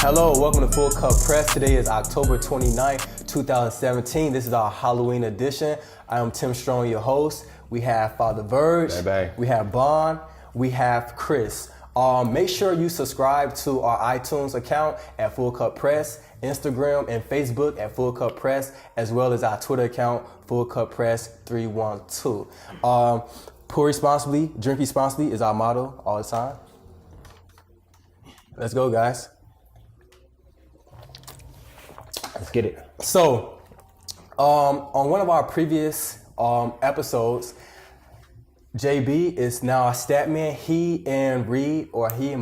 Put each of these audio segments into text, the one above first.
Hello, welcome to Full Cup Press. Today is October 29th, 2017. This is our Halloween edition. I am Tim Strong, your host. We have Father Verge. Bang, bang. We have Bond. We have Chris. Make sure you subscribe to our iTunes account at Full Cup Press, Instagram and Facebook at Full Cup Press, as well as our Twitter account, Full Cup Press 312. Pour responsibly, drink responsibly is our motto all the time. Let's go, guys. Let's get it. So, on one of our previous episodes, JB is now a stat man. He and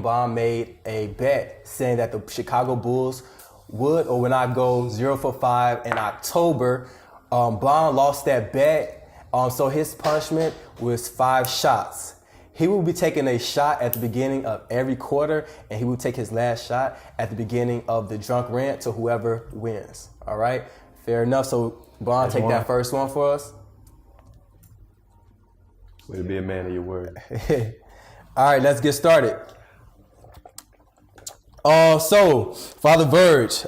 Bond made a bet saying that the Chicago Bulls would or would not go 0 for 5 in October. Bond lost that bet, so his punishment was 5 shots. He will be taking a shot at the beginning of every quarter, and he will take his last shot at the beginning of the drunk rant to whoever wins. All right? Fair enough. So, Bond, take that first one for us. Way to be a man of your word. All right, let's get started. So, Father Verge,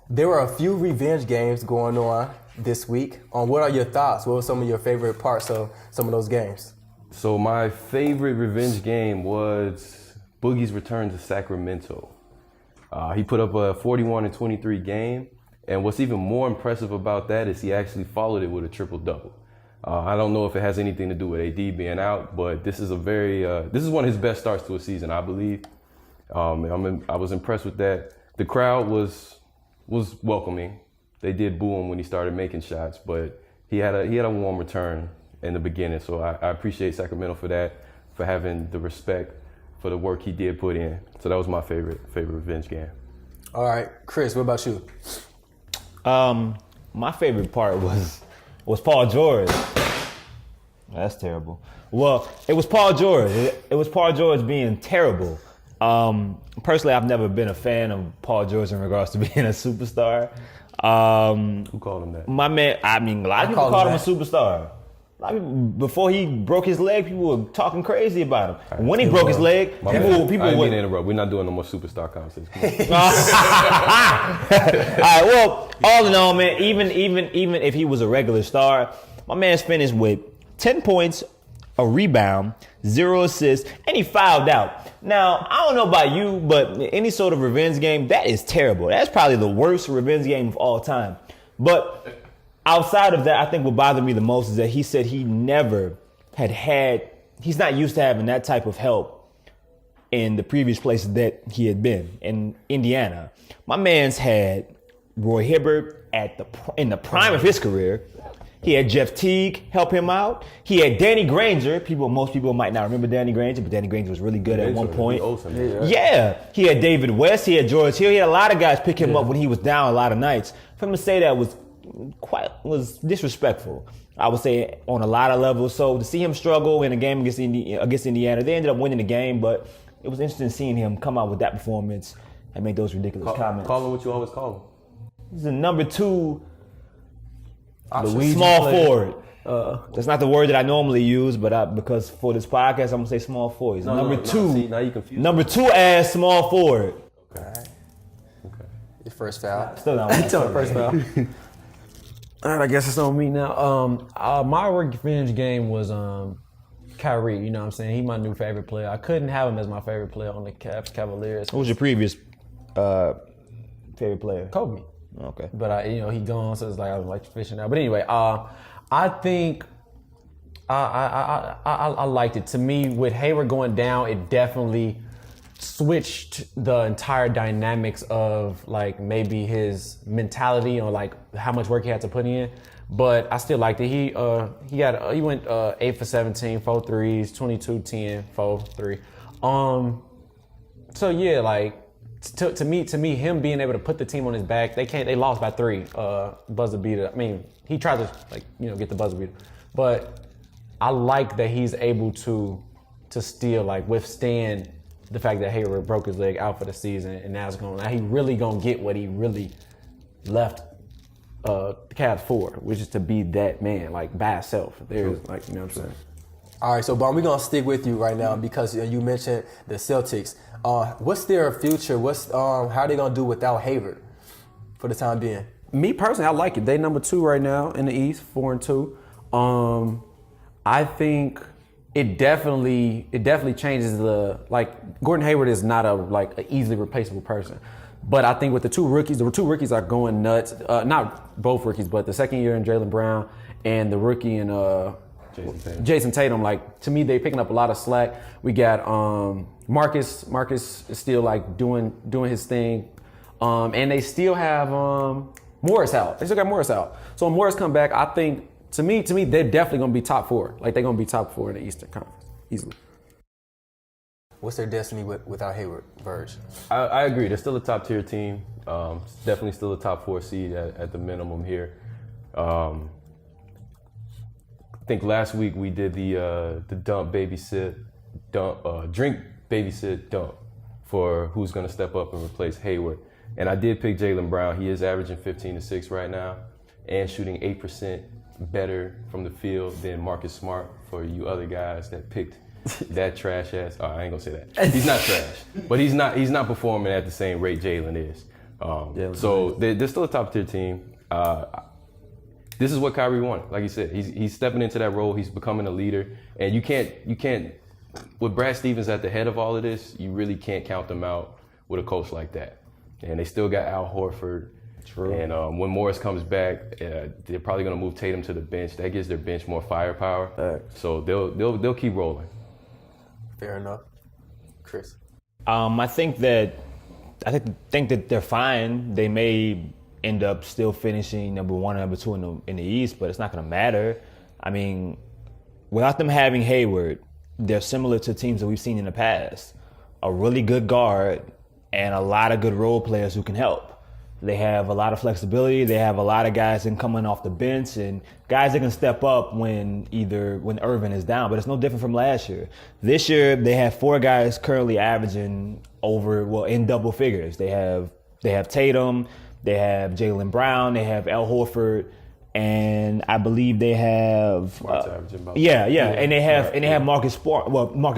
there were a few revenge games going on this week. What are your thoughts? What were some of your favorite parts of some of those games? So my favorite revenge game was Boogie's return to Sacramento. He put up a 41-23 game, and what's even more impressive about that is he actually followed it with a triple-double. I don't know if it has anything to do with AD being out, but this is this is one of his best starts to a season, I believe. I was impressed with that. The crowd was welcoming. They did boo him when he started making shots, but he had a warm return in the beginning. So I appreciate Sacramento for that, for having the respect for the work he did put in. So that was my favorite revenge game. All right, Chris, what about you? My favorite part was Paul George. That's terrible. Well, it was Paul George. It was Paul George being terrible. Personally, I've never been a fan of Paul George in regards to being a superstar. Who called him that? My man, a lot of people called him a superstar. Before he broke his leg, people were talking crazy about him. Right. When he broke his leg, people I didn't mean would to interrupt. We're not doing no more superstar conversations. All right. Well, all in all, man, even if he was a regular star, my man's finished with 10 points, a rebound, 0 assists, and he fouled out. Now, I don't know about you, but any sort of revenge game, that is terrible. That's probably the worst revenge game of all time. But outside of that, I think what bothered me the most is that he said he never he's not used to having that type of help in the previous places that he had been. In Indiana, my man's had Roy Hibbert in the prime of his career. He had Jeff Teague help him out. He had Danny Granger. Most people might not remember Danny Granger, but Danny Granger was really good at one point. Yeah. He had David West. He had George Hill. He had a lot of guys pick him up when he was down a lot of nights. For him to say that was disrespectful, I would say, on a lot of levels. So to see him struggle in a game against Indiana, they ended up winning the game, but it was interesting seeing him come out with that performance and make those ridiculous comments. Call him what you always call him. He's a number 2 small forward. That's not the word that I normally use, but because for this podcast, I'm gonna say small forward. He's number 2. See, now you confused. Number 2 as small forward. Okay. Your first foul. Still not First foul. All right, I guess it's on me now. My revenge game was Kyrie. You know what I'm saying? He's my new favorite player. I couldn't have him as my favorite player on the Cavaliers. What was your previous favorite player? Kobe. Okay. But he gone, so it's like I was like fishing out. But anyway, I think I liked it. To me, with Hayward going down, it definitely switched the entire dynamics of like maybe his mentality or like how much work he had to put in. But I still liked it. He went 8 for 17, 4 threes, 22, 10, 4, 3. So yeah, like to me, him being able to put the team on his back, they lost by 3, buzzer beater. I mean, he tried to get the buzzer beater, but I like that he's able to still like withstand the fact that Hayward broke his leg out for the season, and now he really gonna get what he really left the Cavs for, which is to be that man, like by himself. There's like, you know what I'm saying? All right, so Bon, we're gonna stick with you right now because you mentioned the Celtics. What's their future? How are they gonna do without Hayward for the time being? Me personally, I like it. They number 2 right now in the East, 4-2. I think it definitely changes Gordon Hayward is not an easily replaceable person. But I think with the two rookies are going nuts. Not both rookies, but the second year in Jaylen Brown and the rookie in Jason Tatum. Like, to me, they picking up a lot of slack. We got Marcus is still doing his thing, and they still have Morris out. They still got Morris out. So when Morris come back, I think to me they're definitely gonna be top 4. Like, they're gonna be top 4 in the Eastern Conference easily. What's their destiny without Hayward, Verge? I agree. They're still a top tier team. Definitely still a top 4 seed at the minimum here. I think last week we did the drink babysit dump for who's going to step up and replace Hayward. And I did pick Jaylen Brown. He is averaging 15-6 right now and shooting 8% better from the field than Marcus Smart for you other guys that picked that trash ass. I ain't gonna say that. He's not trash, but he's not performing at the same rate Jaylen is. So they're still a top tier team. This is what Kyrie wanted. Like you said, he's stepping into that role. He's becoming a leader, and you can't. With Brad Stevens at the head of all of this, you really can't count them out with a coach like that. And they still got Al Horford. True. And when Morris comes back, they're probably gonna move Tatum to the bench. That gives their bench more firepower. So they'll keep rolling. Fair enough. Chris? I think that they're fine. They may end up still finishing number 1 and number 2 in the East, but it's not going to matter. I mean, without them having Hayward, they're similar to teams that we've seen in the past. A really good guard and a lot of good role players who can help. They have a lot of flexibility. They have a lot of guys coming off the bench and guys that can step up when Irvin is down. But it's no different from last year. This year they have 4 guys currently averaging in double figures. They have Tatum, they have Jaylen Brown, they have Al Horford, and I believe they have and they have Marcus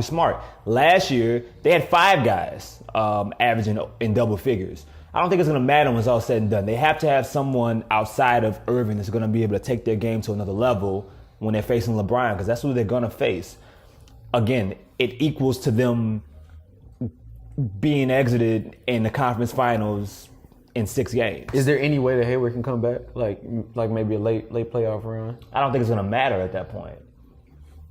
Smart. Last year they had 5 guys averaging in double figures. I don't think it's going to matter when it's all said and done. They have to have someone outside of Irving that's going to be able to take their game to another level when they're facing LeBron, because that's who they're going to face. Again, it equals to them being exited in the conference finals in 6 games. Is there any way that Hayward can come back, like maybe a late playoff run? I don't think it's going to matter at that point.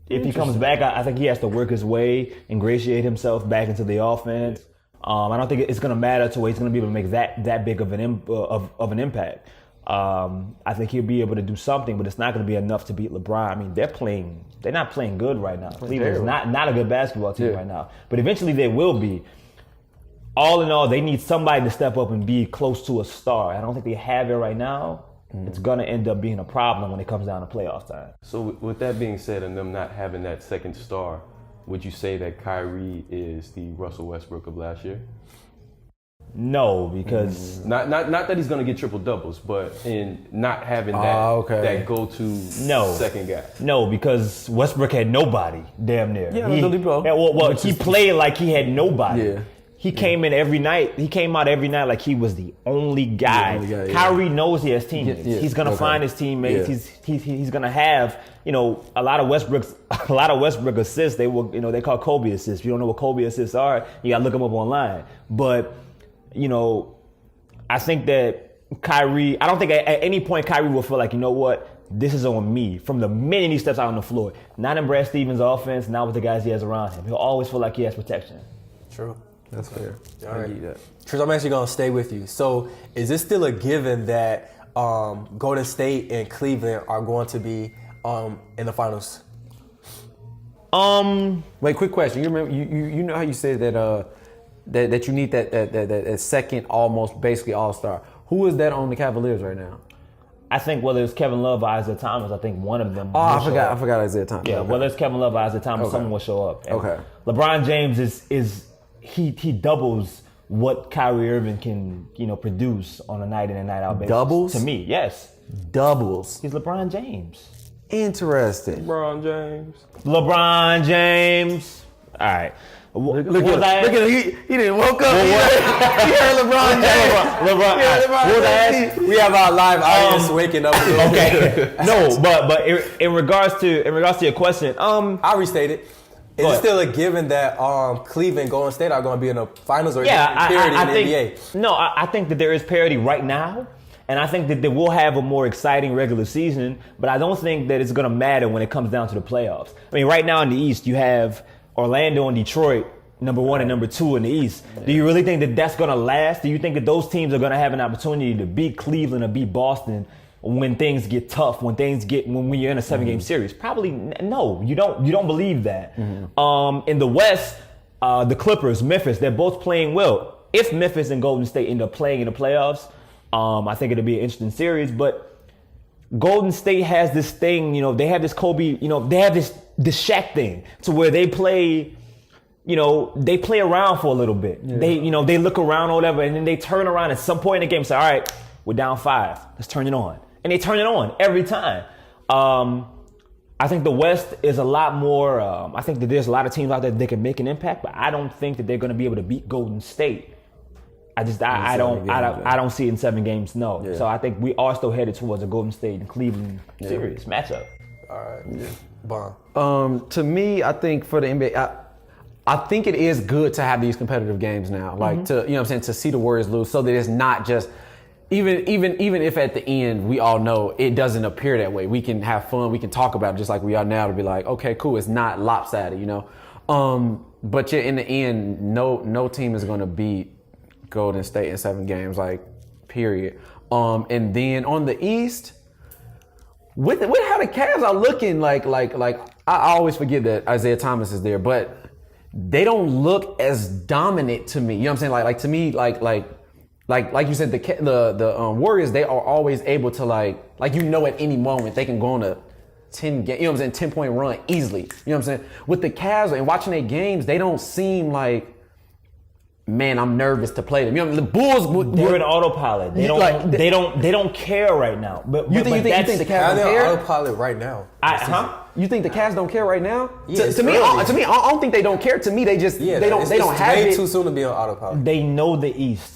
If he comes back, I think he has to work his way, ingratiate himself back into the offense. I don't think it's going to matter to where he's going to be able to make that big of an impact. I think he'll be able to do something, but it's not going to be enough to beat LeBron. I mean, they're not playing good right now. Cleveland's not a good basketball team right now. But eventually they will be. All in all, they need somebody to step up and be close to a star. I don't think they have it right now. It's going to end up being a problem when it comes down to playoff time. So with that being said, and them not having that second star, would you say that Kyrie is the Russell Westbrook of last year? No, because not that he's going to get triple doubles, but in not having that go-to second guy. No, because Westbrook had nobody, damn near. Yeah, he played like he had nobody. Yeah. He came in every night. He came out every night like he was the only guy. Kyrie knows he has teammates. He's gonna find his teammates. Yeah. He's gonna have a lot of Westbrook assists. They call Kobe assists. If you don't know what Kobe assists are, you gotta look them up online. But I think that Kyrie. I don't think at any point Kyrie will feel like, you know what, this is on me from the minute he steps out on the floor. Not in Brad Stevens' offense. Not with the guys he has around him. He'll always feel like he has protection. True. That's fair. All right. Chris, I'm actually going to stay with you. So is it still a given that Golden State and Cleveland are going to be in the finals? Wait, quick question. You remember? You know how you said that you need that second, almost basically all-star. Who is that on the Cavaliers right now? I think whether it's Kevin Love or Isaiah Thomas, I think one of them. I forgot Isaiah Thomas. Yeah, whether it's Kevin Love or Isaiah Thomas, someone will show up. And LeBron James is. He doubles what Kyrie Irving can produce on a night in and night out basis. Doubles? To me, yes. Doubles. He's LeBron James. Interesting. LeBron James. LeBron James. All right. Look at him. He didn't woke up. He heard LeBron James. We have our live audience waking up. Okay. No, but in regards to your question, I'll restate it. Is it still a given that Cleveland, Golden State are going to be in the finals, or parity in the NBA? No, I think that there is parity right now. And I think that they will have a more exciting regular season, but I don't think that it's going to matter when it comes down to the playoffs. I mean, right now in the East, you have Orlando and Detroit, number 1 and number 2 in the East. Yeah. Do you really think that that's going to last? Do you think that those teams are going to have an opportunity to beat Cleveland or beat Boston when things get tough, when you're in a 7-game series? Probably no. You don't believe that. In the West, the Clippers, Memphis, they're both playing well. If Memphis and Golden State end up playing in the playoffs, I think it'll be an interesting series, but Golden State has this thing, they have this Kobe, they have this Shaq thing to where they play, they play around for a little bit. Yeah. They look around or whatever, and then they turn around at some point in the game and say, all right, we're down 5. Let's turn it on. And they turn it on every time. I think the West is a lot more, I think that there's a lot of teams out there that can make an impact, but I don't think that they're going to be able to beat Golden State. I don't see it in 7 games, no. Yeah. So I think we are still headed towards a Golden State and Cleveland series matchup. All right. Yeah. Bond. To me, I think for the NBA, I think it is good to have these competitive games now. Like to see the Warriors lose, so that it's not just even if at the end we all know it doesn't appear that way. We can have fun, we can talk about it just like we are now to be like, okay, cool, it's not lopsided, But in the end, no team is gonna beat Golden State in 7 games, like, period. And then on the East, with how the Cavs are looking, like I always forget that Isaiah Thomas is there, but they don't look as dominant to me. You know what I'm saying? Like to me, like you said, the Warriors, they are always able to at any moment they can go on a 10 game, 10-point run easily. You know what I'm saying? With the Cavs and watching their games, they don't seem like, man, I'm nervous to play them. The Bulls they're in autopilot. They don't care right now. But you think the Cavs don't care? They're on autopilot right now. You think the Cavs don't care right now? Yeah, to me, I don't think they don't care. To me, they just they don't have it. It's way too soon to be on autopilot. They know the East.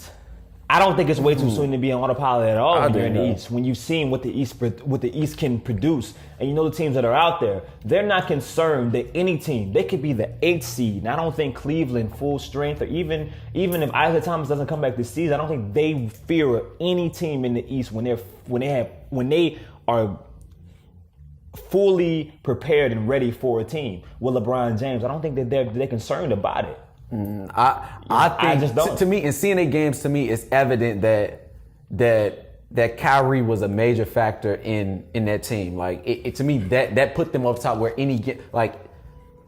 I don't think it's way too soon to be on autopilot at all when you're in the East. When you've seen what the East can produce, and you know the teams that are out there, they're not concerned that any team, they could be the 8th seed. And I don't think Cleveland full strength, or even if Isaiah Thomas doesn't come back this season, I don't think they fear any team in the East when they are fully prepared and ready for a team with LeBron James. I don't think that they're concerned about it. I think to me, in seeing their games, to me, it's evident that Kyrie was a major factor in that team. Like to me, that put them up top where it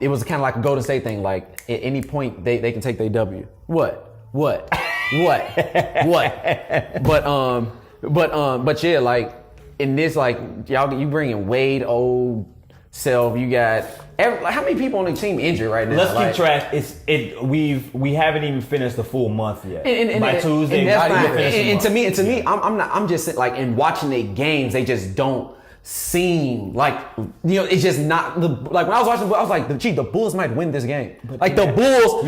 was kind of like a Golden State thing. Like at any point they can take their W. What? But yeah, like in this, like you bring in Wade, old self, you got how many people on the team injured right now? Let's keep track. We haven't even finished the full month yet. By Tuesday, and to me, I'm just like, in watching their games, they just don't seem like, it's just not like when I was watching, I was like, the Bulls might win this game. Like the Bulls,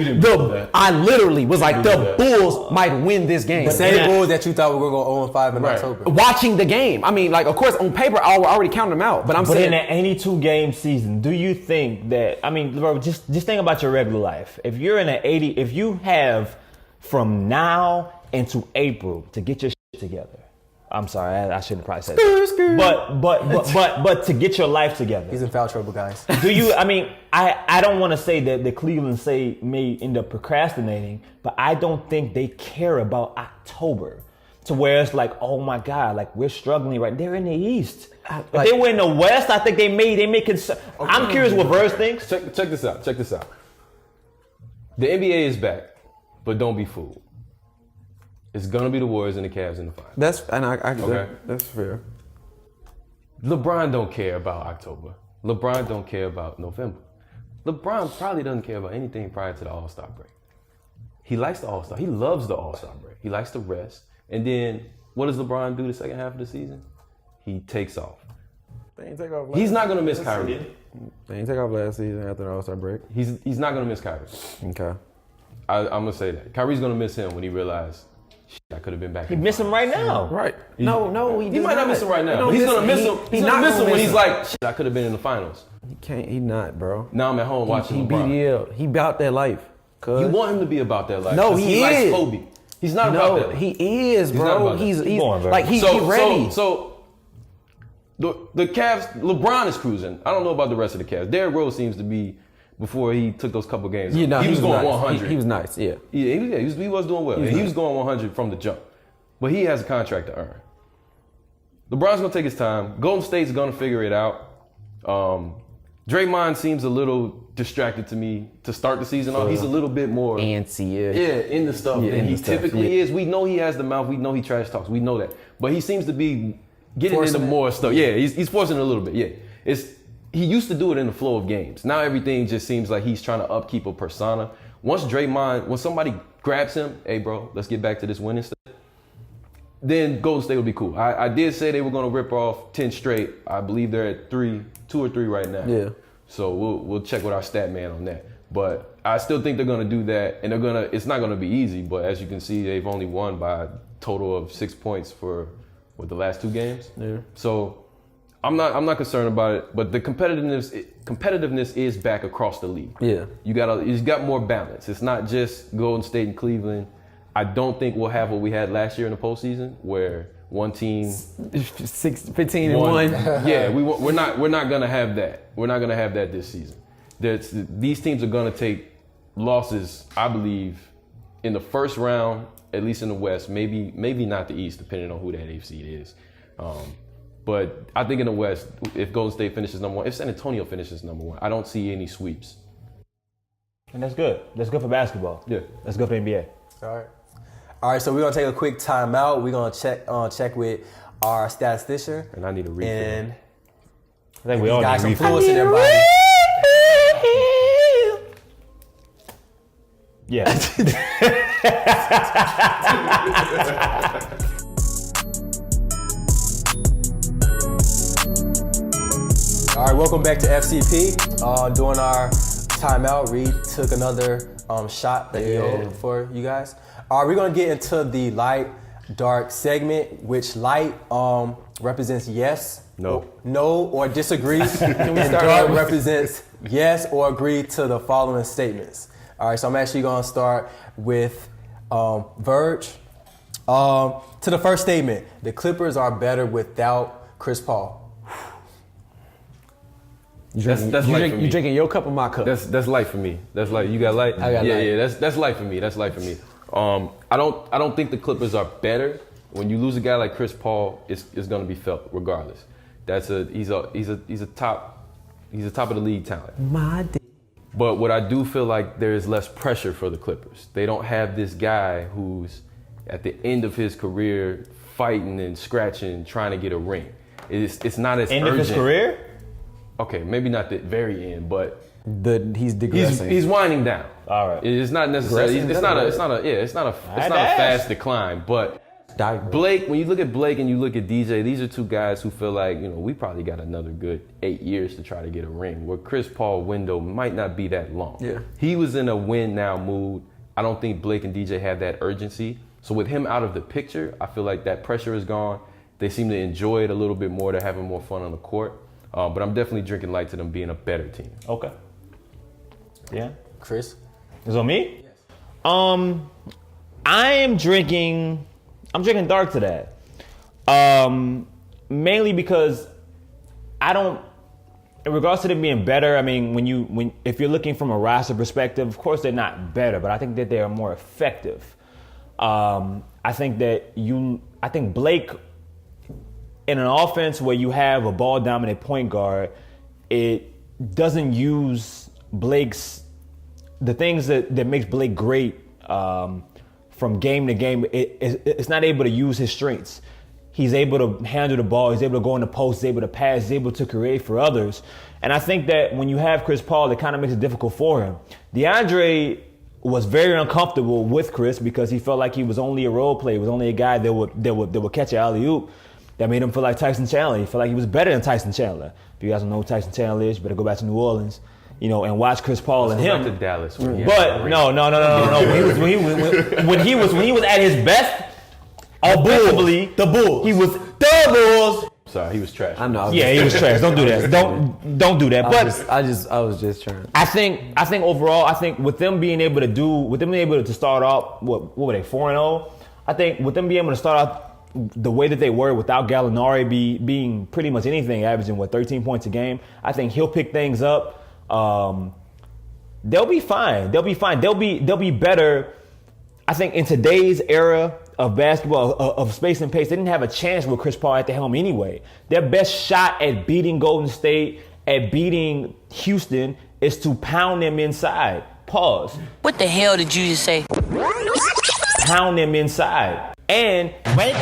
I literally was like, the Bulls might win this game. The same Bulls that you thought we were going to go 0-5 in October. Watching the game, I mean, like, of course, on paper, I already counted them out. But saying, in an 82-game season, do you think that? I mean, bro, just think about your regular life. If you're in if you have from now into April to get your shit together. I'm sorry, I shouldn't probably say that. But to get your life together. He's in foul trouble, guys. Do you? I mean, I don't want to say that the Cleveland may end up procrastinating, but I don't think they care about October to where it's like, oh my God, like we're struggling right. They're in the East. If they were in the West, I think they may concern. I'm curious what Verse thinks. Check this out. The NBA is back, but don't be fooled. It's gonna be the Warriors and the Cavs in the finals. That's fair. LeBron don't care about October. LeBron don't care about November. LeBron probably doesn't care about anything prior to the All-Star break. He likes the All-Star. He loves the All-Star break. He likes to rest. And then what does LeBron do the second half of the season? He takes off. They ain't take off last He's not gonna miss Kyrie. They ain't take off last season after the All-Star break. He's not gonna miss Kyrie. Okay. I'm gonna say that. Kyrie's gonna miss him when he realized, I could have been back. He miss him right now. Right. No, he might not miss him right now. He's gonna miss him. He's gonna miss him when he's like, I could have been in the finals. He can't. He not, bro. Now I'm at home watching He LeBron. He about that life. You want him to be about that life. No, 'cause he likes is. Kobe. He's not about that. No, he is, He's not bro. about that. He's Born, bro. like he ready. So the Cavs, LeBron is cruising. I don't know about the rest of the Cavs. Derrick Rose seems to be, before he took those couple games, he was going nice. 100. He was nice, yeah. He was doing well. He was going 100 from the jump. But he has a contract to earn. LeBron's going to take his time. Golden State's going to figure it out. Draymond seems a little distracted to me to start the season off. He's a little bit more Antsy, in the stuff Yeah, than in he the stuff, typically yeah. is. We know he has the mouth. We know he trash talks. We know that. But he seems to be getting Forcing into it. more stuff. Yeah, he's forcing it a little bit. Yeah, he used to do it in the flow of games. Now everything just seems like he's trying to upkeep a persona. Once somebody grabs him, hey bro, let's get back to this winning stuff. Then Golden State will be cool. I did say they were going to rip off 10 straight. I believe they're at 2 or 3 right now. Yeah. So we'll check with our stat man on that. But I still think they're going to do that, and it's not going to be easy. But as you can see, they've only won by a total of 6 points for the last 2 games. Yeah. So I'm not concerned about it. But the competitiveness is back across the league. Yeah. You got more balance. It's not just Golden State and Cleveland. I don't think we'll have what we had last year in the postseason, where one team 15 and 1. Yeah, we're not gonna have that. We're not gonna have that this season. These teams are gonna take losses, I believe, in the first round, at least in the West. Maybe not the East, depending on who that AFC is. But I think in the West, if Golden State finishes number 1, if San Antonio finishes number 1, I don't see any sweeps. And that's good. That's good for basketball. Yeah, That's good for NBA. All right, so we're gonna take a quick timeout. We're gonna check with our statistician. and I need a refill. And I think we all got need some refill. fluids in their body. Yeah. All right, welcome back to FCP. During our timeout, Reed took another shot that he owed for you guys. All right, we're gonna get into the light dark segment, which light represents yes, No, or disagree, and dark represents yes or agree to the following statements. All right, so I'm actually gonna start with Verge. To the first statement, the Clippers are better without Chris Paul. that's light for me. You drinking your cup or my cup? That's light for me. That's light. You got light? I got light. Yeah, that's light for me. That's light for me. I don't think the Clippers are better. When you lose a guy like Chris Paul, it's going to be felt regardless. He's a top of the league talent. My D. But what I do feel like there is less pressure for the Clippers. They don't have this guy who's at the end of his career fighting and scratching, trying to get a ring. It's not as End urgent. of his career? Okay, maybe not the very end, but He's digressing. he's winding down. All right. It's not necessarily. Digressing? It's not a I'd fast decline. But Digress. Blake, when you look at Blake and you look at DJ, these are 2 guys who feel like, we probably got another good 8 years to try to get a ring. Where Chris Paul window might not be that long. Yeah. He was in a win now mood. I don't think Blake and DJ have that urgency. So with him out of the picture, I feel like that pressure is gone. They seem to enjoy it a little bit more. They're having more fun on the court. But I'm definitely drinking light to them being a better team. Okay. Yeah. Chris? Is it on me? Yes. I'm drinking dark to that. Mainly because in regards to them being better, I mean, if you're looking from a roster perspective, of course they're not better, but I think that they are more effective. I think Blake, in an offense where you have a ball dominant point guard, it doesn't use the things that makes Blake great from game to game. It's not able to use his strengths. He's able to handle the ball. He's able to go in the post. He's able to pass. He's able to create for others. And I think that when you have Chris Paul, it kind of makes it difficult for him. DeAndre was very uncomfortable with Chris because he felt like he was only a role player. He was only a guy that would catch an alley-oop. that made him feel like Tyson Chandler. He felt like he was better than Tyson Chandler. If you guys don't know who Tyson Chandler is, you better go back to New Orleans, and watch Chris Paul and him. To Dallas. But no. When he was at his best, offensively, the Bulls. He was the Bulls. Sorry, he was trash. I know. Yeah, he was trash. Don't do that. Don't do that. But I was just trying. I think overall, with them being able to start off, what were they, 4-0? I think with them being able to start off the way that they were without Gallinari being pretty much anything, averaging 13 points a game, I think he'll pick things up. They'll be fine. They'll be better. I think in today's era of basketball, of space and pace, they didn't have a chance with Chris Paul at the helm anyway. Their best shot at beating Golden State, at beating Houston, is to pound them inside. Pause. What the hell did you just say? Pound them inside. And wait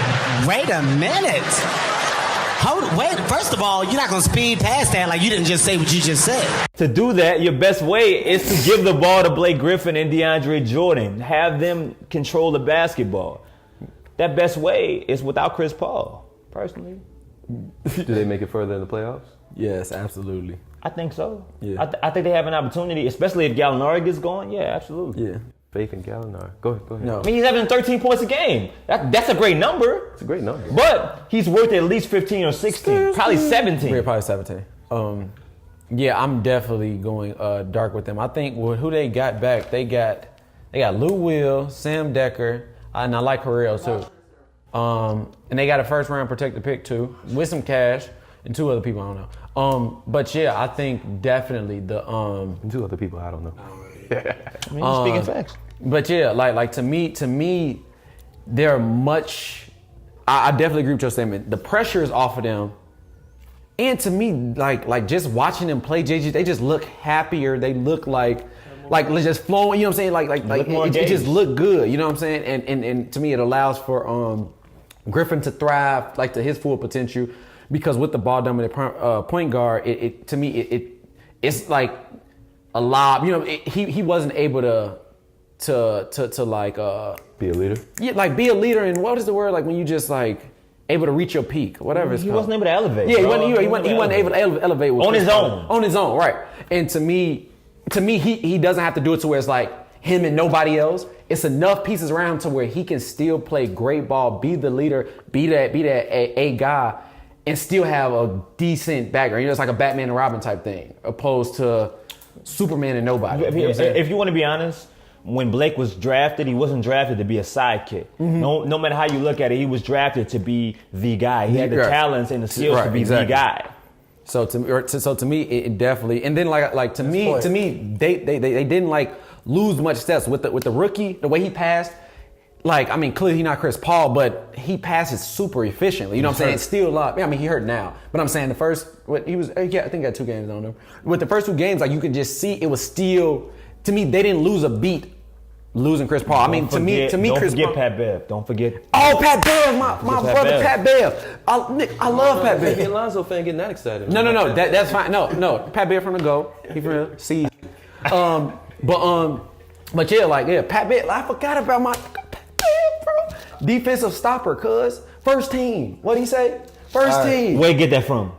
a minute. First of all, you're not going to speed past that like you didn't just say what you just said. To do that, your best way is to give the ball to Blake Griffin and DeAndre Jordan. Have them control the basketball. That best way is without Chris Paul, personally. Do they make it further in the playoffs? Yes, absolutely. I think so. Yeah. I think they have an opportunity, especially if Gallinari gets going. Yeah, absolutely. Yeah. Faith in Gallinari. Go ahead. No. I mean, he's having 13 points a game. That's a great number. It's a great number. But he's worth at least 15 or 16, probably 17. Yeah, probably 17. Yeah, I'm definitely going dark with them. I think who they got back, they got Lou Will, Sam Decker, and I like Harrell too. And they got a first round protected pick too, with some cash, and 2 other people I don't know. But yeah, I think definitely the And 2 other people I don't know. I mean, you're speaking facts. But yeah, like to me, they're much. I definitely agree with your statement. The pressure is off of them, and to me, like just watching them play, JJ, they just look happier. They look like just flowing. You know what I'm saying? Like it just look good. You know what I'm saying? And to me, it allows for Griffin to thrive like to his full potential, because with the ball dominant point guard, it's like a lob. You know, he wasn't able to like be a leader. Yeah, like be a leader. And what is the word, like when you just like able to reach your peak, whatever it's He called. wasn't able to elevate. Yeah, he wasn't able to elevate with On his Chris Paul. own. On his own, right? And to me, he doesn't have to do it to where it's like him and nobody else. It's enough pieces around to where he can still play great ball, be the leader, be that a guy, and still have a decent background. You know, it's like a Batman and Robin type thing, opposed to Superman and nobody. If you want to be honest, when Blake was drafted, he wasn't drafted to be a sidekick. Mm-hmm. No matter how you look at it, he was drafted to be the guy. He had the talents and the skills to be the guy. So to me, it definitely. And then to me, they didn't like lose much steps with the rookie. The way he passed, like, I mean, clearly he's not Chris Paul, but he passes super efficiently. You know what I'm saying? It's still a lot. I mean, he hurt now, but I'm saying I think he got 2 games on him. With the first 2 games, like you can just see it was still. To me, they didn't lose a beat losing Chris Paul. Don't Chris forget Paul. Pat Bev. Don't forget. Oh, Pat Bev, my brother Pat Bev. I love Pat Bev. Hey, Lonzo fan getting that excited. No, that's fine. No, Pat Bev from the go. He from C. But yeah, Pat Bev. I forgot about my Pat Bev, bro. Defensive stopper, cuz first team. What'd he say? First team. Where you get that from?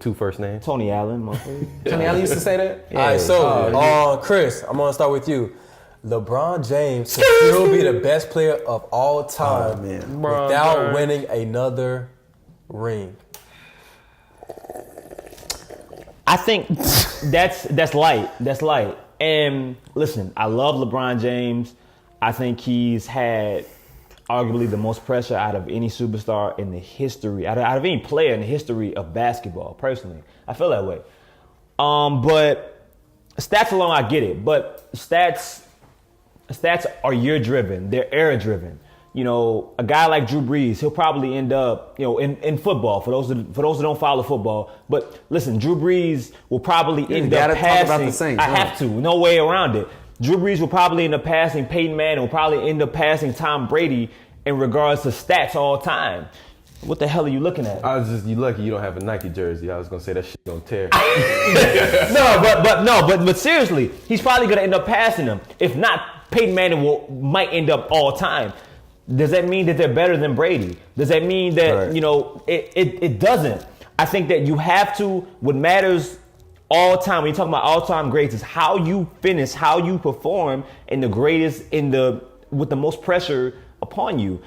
2 first names. Tony Allen, motherfucker. Tony Allen used to say that. All right, so Chris, I'm gonna start with you. LeBron James can still be the best player of all time without winning another ring. I think that's light. That's light. And listen, I love LeBron James. I think he's had arguably the most pressure out of any superstar in the history, out of any player in the history of basketball, personally. I feel that way. But stats alone, I get it. But stats are year-driven. They're era-driven. You know, a guy like Drew Brees, he'll probably end up, in football, for those that don't follow football. But listen, Drew Brees will probably end up passing. Talk about the Saints, have to. No way around it. Drew Brees will probably end up passing Peyton Manning, will probably end up passing Tom Brady in regards to stats all time. What the hell are you looking at? You lucky you don't have a Nike jersey. I was gonna say that shit gonna tear. but seriously, he's probably gonna end up passing him. If not, Peyton Manning might end up all time. Does that mean that they're better than Brady? Does that mean that, it doesn't? I think that you have to, what matters all time, when you talk about all-time greats, is how you finish, how you perform in the greatest, with the most pressure upon you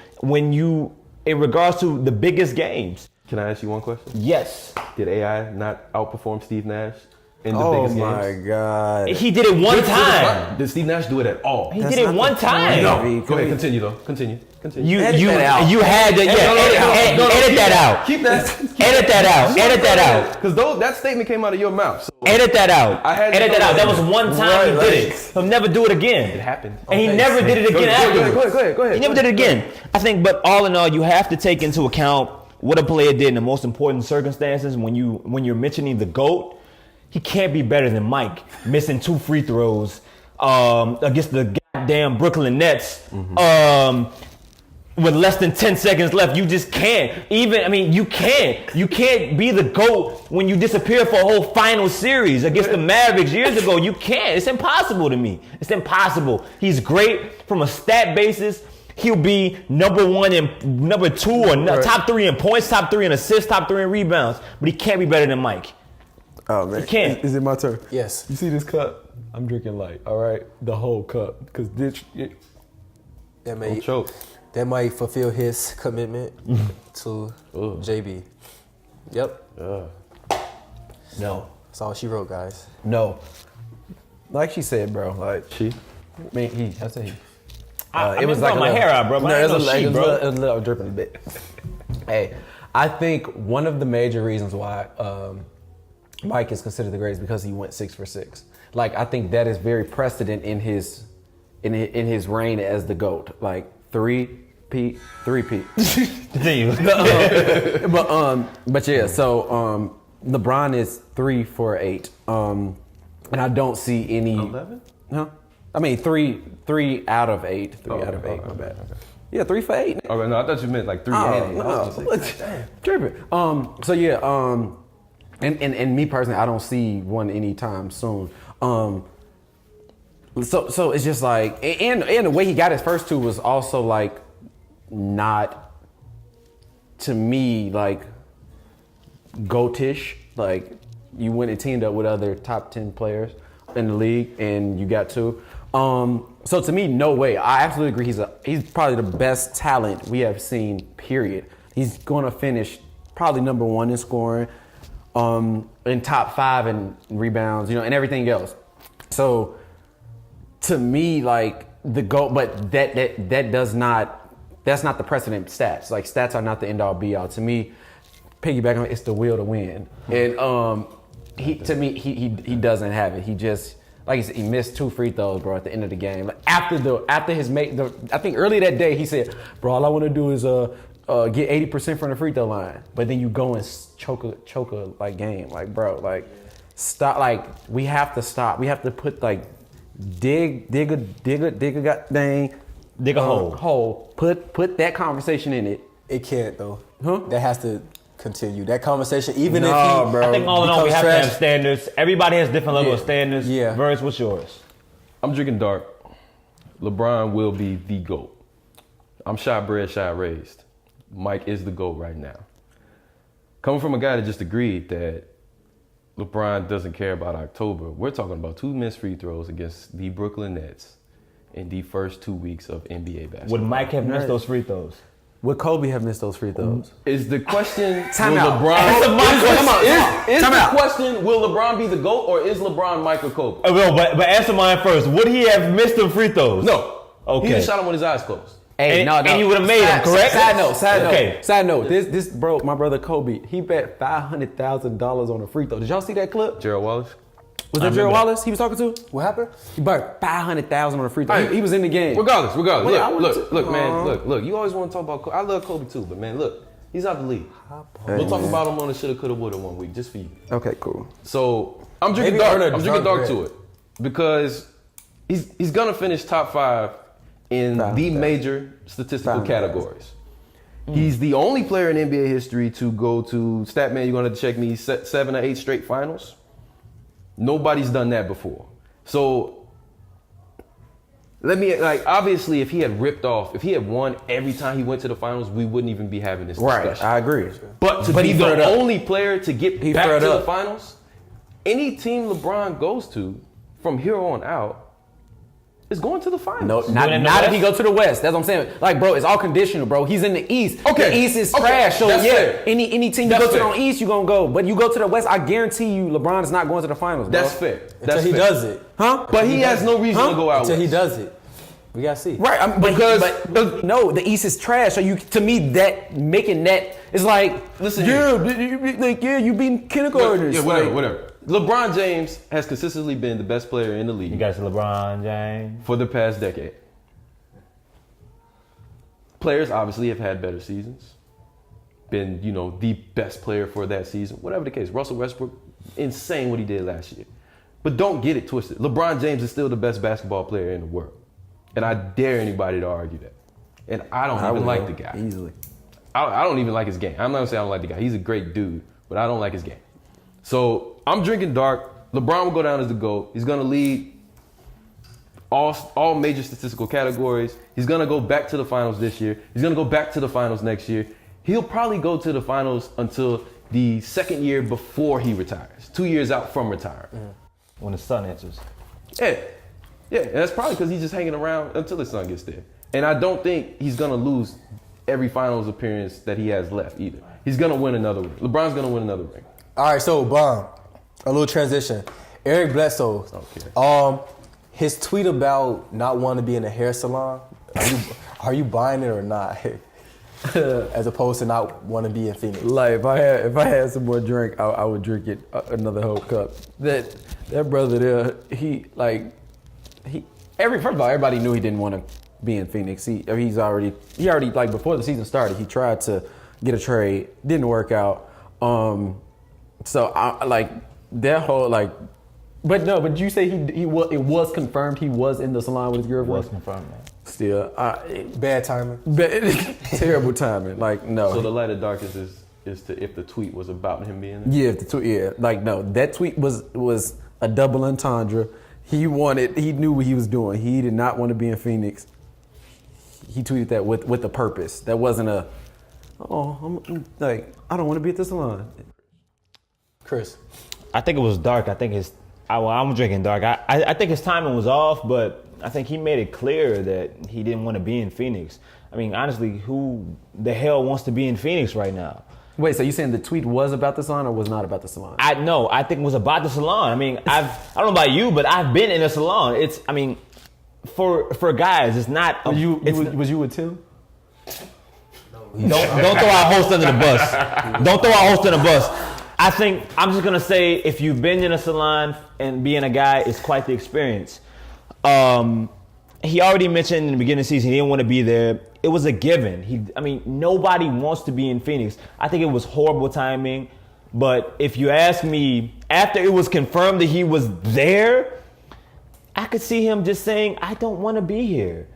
in regards to the biggest games. Can I ask you one question? Yes. Did AI not outperform Steve Nash in the biggest games? Oh my God. He did it one time. Did Steve Nash do it at all? He did it one time. No. Go ahead, continue though. Continue. You had to edit that out. Keep that. Edit that out. Because that statement came out of your mouth. So edit that out. Edit that out. That was one time he did it. He'll never do it again. It happened. And he never did it again afterwards. Go ahead. He never did it again. I think, but all in all, you have to take into account what a player did in the most important circumstances. When you're mentioning the GOAT, he can't be better than Mike, missing 2 free throws against the goddamn Brooklyn Nets. With less than 10 seconds left, you just can't. You can't be the GOAT when you disappear for a whole final series against the Mavericks years ago. You can't. It's impossible to me. It's impossible. He's great from a stat basis. He'll be number 1 and number 2 or top 3 in points, top 3 in assists, top 3 in rebounds. But he can't be better than Mike. Oh man, he can't. Is it my turn? Yes. You see this cup? I'm drinking light. All right, the whole cup, because That might fulfill his commitment to JB. Yep. No. That's all she wrote, guys. No. Like she said, bro. Like she. I mean, he. I say he. It was like my hair out, bro. No, it was a little dripping a bit. Hey, I think one of the major reasons why Mike is considered the greatest because he went 6 for 6. Like I think that is very precedent in his reign as the GOAT. Like 3-peat. Continue. But yeah, so LeBron is 3 for 8. And I don't see any 11? Huh? I mean 3 out of 8. 3 out of 8, my bad. Okay. Yeah, 3 for 8. Okay, no, I thought you meant like 3 and 8. No, tripping. So yeah, and me personally, I don't see one anytime soon. So it's just like, and the way he got his first 2 was also like not, to me, like GOAT-ish. Like you went and teamed up with other top 10 players in the league and you got 2. So to me, no way. I absolutely agree. He's probably the best talent we have seen, period. He's going to finish probably number 1 in scoring, in top 5 in rebounds, and everything else. So to me, like the GOAT, but that's not the precedent stats. Like stats are not the end all be all. To me, piggyback on it's the will to win. And he doesn't have it. He just, like he said, he missed 2 free throws, bro, at the end of the game. Like after his mate, I think early that day he said, bro, all I want to do is get 80% from the free throw line. But then you go and choke a like game, like bro, like stop. Like we have to stop. We have to put like dig a hole. Put that conversation in it. It can't though. Huh? That has to continue. That conversation, even No, if he, bro. I think all in all, we have to trash. have standards. Everybody has different level of Yeah. standards. Yeah. Verse, what's yours? I'm drinking dark. LeBron will be the GOAT. I'm shot bred, shot raised. Mike is the GOAT right now. Coming from a guy that just agreed that LeBron doesn't care about October, we're talking about 2 missed free throws against the Brooklyn Nets in the first 2 weeks of NBA basketball. Would Mike have missed those free throws? Would Kobe have missed those free throws? Is the question, Time will out. LeBron... Answer my question. Is Time the out. question, will LeBron be the GOAT or is LeBron Michael Kobe? But answer mine first. Would he have missed them free throws? No. Okay. He just shot him with his eyes closed. Hey, And you would have made him, correct? Side note. Okay. Side note. This bro, my brother Kobe, he bet $500,000 on a free throw. Did y'all see that clip? Gerald Wallace? Was that Gerald Wallace he was talking to? What happened? He bet $500,000 on a free throw. Hey. He was in the game. Regardless. Wait, I Look, want to- man. Look. You always want to talk about Kobe. I love Kobe too, but man, look. He's out the league. We'll talk about him on the shoulda, coulda, woulda one week, just for you. Okay, cool. So I'm drinking Maybe dark. earn a I'm drinking drug dark to it because he's gonna finish top 5 in the major statistical categories. He's the only player in NBA history to go to Statman. You're gonna check me 7 or 8 straight finals. Nobody's done that before. So Obviously, if he had won every time he went to the finals, we wouldn't even be having this discussion. Right, I agree. But to be the only player to get back to the finals, any team LeBron goes to from here on out is going to the finals. No, not if he go to the West. That's what I'm saying. Like, bro, it's all conditional, bro. He's in the East. Okay. The East is trash. So, fair. any team you go to the East, you're going to go. But you go to the West, I guarantee you LeBron is not going to the finals, bro. That's fair. Until he does it. Huh? But he has no reason to go out Until he West. does it. We got to see. Right, but no, the East is trash. So to me, that making that is like, listen, you beating kindergartners. Yeah, whatever. LeBron James has consistently been the best player in the league. You guys, LeBron James, for the past decade. Players obviously have had better seasons. Been, the best player for that season. Whatever the case. Russell Westbrook, insane what he did last year. But don't get it twisted. LeBron James is still the best basketball player in the world. And I dare anybody to argue that. And I don't even like the guy. Easily. I don't even like his game. I'm not gonna say I don't like the guy. He's a great dude, but I don't like his game. So I'm drinking dark. LeBron will go down as the GOAT. He's gonna lead all major statistical categories. He's gonna go back to the finals this year. He's gonna go back to the finals next year. He'll probably go to the finals until the second year before he retires. 2 years out from retiring. when the sun enters. Yeah, and that's probably because he's just hanging around until his son gets there. And I don't think he's gonna lose every finals appearance that he has left either. He's gonna win another ring. LeBron's gonna win another ring. All right, so Bomb, a little transition. Eric Bledsoe, his tweet about not wanting to be in a hair salon, are you buying it or not? As opposed to not wanting to be in Phoenix. Like if I had some more drink, I would drink it another whole cup. That brother there, first of all, everybody knew he didn't want to be in Phoenix. He already like before the season started, he tried to get a trade, didn't work out. So I like that whole like. But no, but you say it was confirmed he was in the salon with his girlfriend? Was confirmed, man. Still, Bad timing. Terrible timing. Like no. So the light of darkness is to if the tweet was about him being there? Yeah, if the tweet. Yeah, like no, that tweet was a double entendre. He knew what he was doing. He did not want to be in Phoenix. He tweeted that with a purpose. That wasn't I don't want to be at the salon. Chris. I think it was dark. I think I'm drinking dark. I think his timing was off, but I think he made it clear that he didn't want to be in Phoenix. I mean, honestly, who the hell wants to be in Phoenix right now? Wait, so you saying the tweet was about the salon or was not about the salon? I think it was about the salon. I mean, I don't know about you, but I've been in a salon. For guys, it's not. Was you with Tim? Don't throw our host under the bus. Don't throw our host under the bus. I think I'm just gonna say if you've been in a salon and being a guy, it's quite the experience. He already mentioned in the beginning of the season he didn't want to be there. It was a given. Nobody wants to be in Phoenix. I think it was horrible timing. But if you ask me, after it was confirmed that he was there, I could see him just saying, I don't want to be here.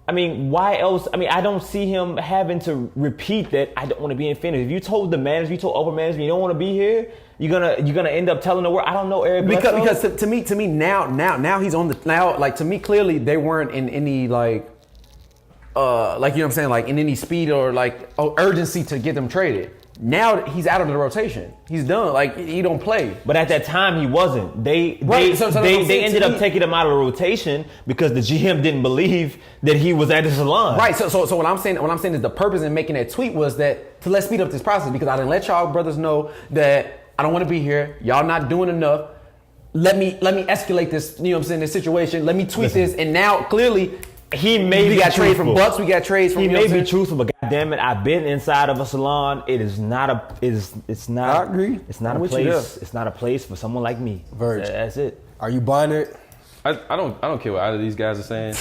I mean, why else? I mean, I don't see him having to repeat that I don't want to be in Phoenix. If you told the manager, you told upper management you don't want to be here, you're gonna end up telling the world, I don't know Eric Bledsoe. Because to me now he's on to me clearly they weren't in any you know what I'm saying, like in any speed or urgency to get them traded. Now he's out of the rotation. He's done. Like he don't play. But at that time he wasn't. They ended up taking him out of the rotation because the GM didn't believe that he was at the salon. Right. So what I'm saying is the purpose in making that tweet was that to let's speed up this process because I didn't let y'all brothers know that I don't want to be here. Y'all not doing enough. Let me escalate this. You know what I'm saying? This situation. Let me tweet this. And now clearly. We got trades from Bucks. We got trades from. He may be truthful, but goddamn it, I've been inside of a salon. It is not It's not. I agree. It's not a place. It's not a place for someone like me. Verge. That's it. Are you buying it? I don't care what either of these guys are saying.